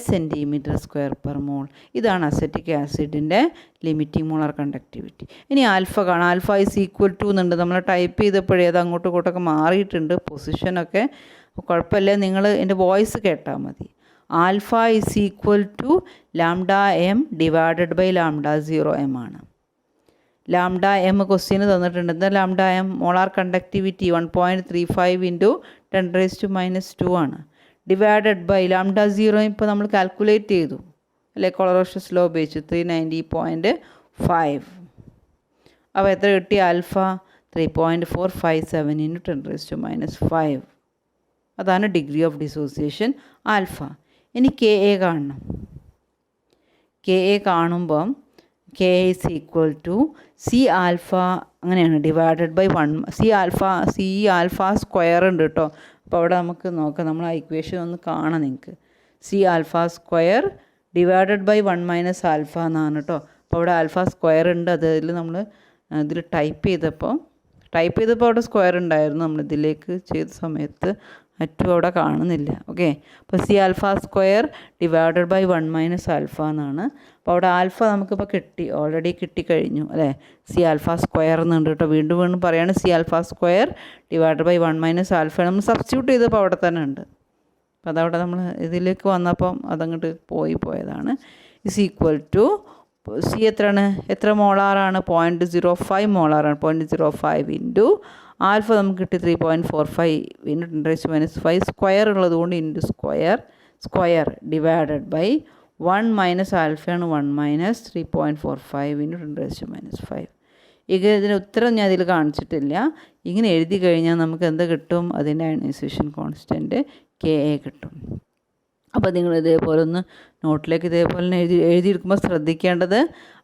cm²/mol. ഇതാണ് അസറ്റിക് ആസിഡിൻ്റെ ലിമിറ്റിംഗ് മോളാർ കണ്ടക്ടിവിറ്റി. ഇനി ആൽഫ കാണാം. ആൽഫ ഈസ് ഈക്വൽ ടു എന്നുണ്ട്. നമ്മൾ ടൈപ്പ് ചെയ്തപ്പോഴേ അത് അങ്ങോട്ടും ഇങ്ങോട്ടൊക്കെ മാറിയിട്ടുണ്ട് പൊസിഷനൊക്കെ. കുഴപ്പമില്ല, നിങ്ങൾ എൻ്റെ വോയിസ് കേട്ടാൽ മതി. Alpha is equal to lambda m divided by lambda 0m ആണ്. ലാംഡ m ക്വസ്റ്റ്യന് തന്നിട്ടുണ്ട്. എന്താ ലാംഡ m? മോളാർ കണ്ടക്ടിവിറ്റി 1.35 × 10⁻² ആണ്. ഡിവൈഡഡ് ബൈ ലാംഡ 0 ഇപ്പോൾ നമ്മൾ കാൽക്കുലേറ്റ് ചെയ്തു അല്ലേ? കൊളോഷ്യസ് ലോ ഉപയോഗിച്ചു 390.5. അപ്പോൾ എത്ര കിട്ടി? ആൽഫ 3.457 × 10⁻⁵. അതാണ് ഡിഗ്രി ഓഫ് ഡിസോസിയേഷൻ ആൽഫ. ഇനി കെ എ കാണണം. കെ എ കാണുമ്പം K is equal to C alpha അങ്ങനെയാണ് divided by 1. C alpha square ഉണ്ട് കേട്ടോ. അപ്പോൾ അവിടെ നമുക്ക് നോക്കാം. നമ്മൾ ആ ഇക്വേഷൻ ഒന്ന് കാണാം നിങ്ങൾക്ക്. C alpha square divided by 1 - alpha എന്നാണ് കേട്ടോ. അപ്പോൾ അവിടെ ആൽഫ സ്ക്വയർ ഉണ്ട്. അതിൽ നമ്മൾ ഇതിൽ ടൈപ്പ് ചെയ്തപ്പോൾ അവിടെ സ്ക്വയർ ഉണ്ടായിരുന്നു. നമ്മൾ ഇതിലേക്ക് ചെയ്ത സമയത്ത് മറ്റും അവിടെ കാണുന്നില്ല. ഓക്കെ, അപ്പോൾ C alpha square divided by 1 - alpha എന്നാണ്. അപ്പോൾ അവിടെ ആൽഫ നമുക്കിപ്പോൾ ഓൾറെഡി കിട്ടിക്കഴിഞ്ഞു അല്ലേ? സി ആൽഫ സ്ക്വയർ എന്നുണ്ട് കേട്ടോ. വീണ്ടും പറയുകയാണ് C alpha square divided by 1 - alpha. നമ്മൾ സബ്സ്റ്റിറ്റ്യൂട്ട് ചെയ്തപ്പോൾ അവിടെ തന്നെ ഉണ്ട്. അപ്പോൾ അതവിടെ നമ്മൾ ഇതിലേക്ക് വന്നപ്പം അതങ്ങോട്ട് പോയതാണ്. ഇസ് ഈക്വൽ ടു സി എത്ര മോളാറാണ്? 0.05 മോളാറാണ്. 0.05 ഇൻറ്റു ആൽഫ നമുക്ക് കിട്ടി 3.45 × 10⁻⁵ സ്ക്വയർ ഉള്ളത് കൊണ്ട് ഇൻറ്റു സ്ക്വയർ ഡിവൈഡഡ് ബൈ 1 - ആൽഫയാണ് 1 - 3.45 × 10⁻⁵. ഇതിന് ഉത്തരം ഞാൻ ഇതിൽ കാണിച്ചിട്ടില്ല. ഇങ്ങനെ എഴുതി കഴിഞ്ഞാൽ നമുക്ക് എന്ത് കിട്ടും? അതിൻ്റെ അയണൈസേഷൻ കോൺസ്റ്റൻറ്റ് കെ എ കിട്ടും. അപ്പോൾ നിങ്ങൾ ഇതേപോലെ ഒന്ന് നോട്ടിലേക്ക് ഇതേപോലെ എഴുതിയെടുക്കുമ്പോൾ ശ്രദ്ധിക്കേണ്ടത്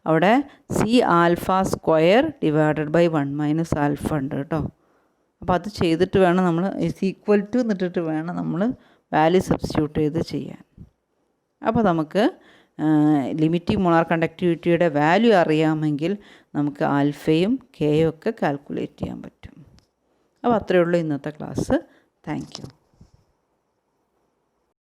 അവിടെ C alpha square divided by 1 - alpha ഉണ്ട് കേട്ടോ. അപ്പോൾ അത് ചെയ്തിട്ട് വേണം നമ്മൾ ഈക്വൽ ടു എന്നിട്ടിട്ട് വേണം നമ്മൾ വാല്യൂ സബ്സ്റ്റിറ്റ്യൂട്ട് ചെയ്ത് ചെയ്യാൻ. അപ്പോൾ നമുക്ക് ലിമിറ്റിംഗ് മോളാർ കണ്ടക്ടിവിറ്റിയുടെ വാല്യൂ അറിയാമെങ്കിൽ നമുക്ക് ആൽഫയും കെയും ഒക്കെ കാൽക്കുലേറ്റ് ചെയ്യാൻ പറ്റും. അപ്പോൾ അത്രയേ ഉള്ളൂ ഇന്നത്തെ ക്ലാസ്. Thank you.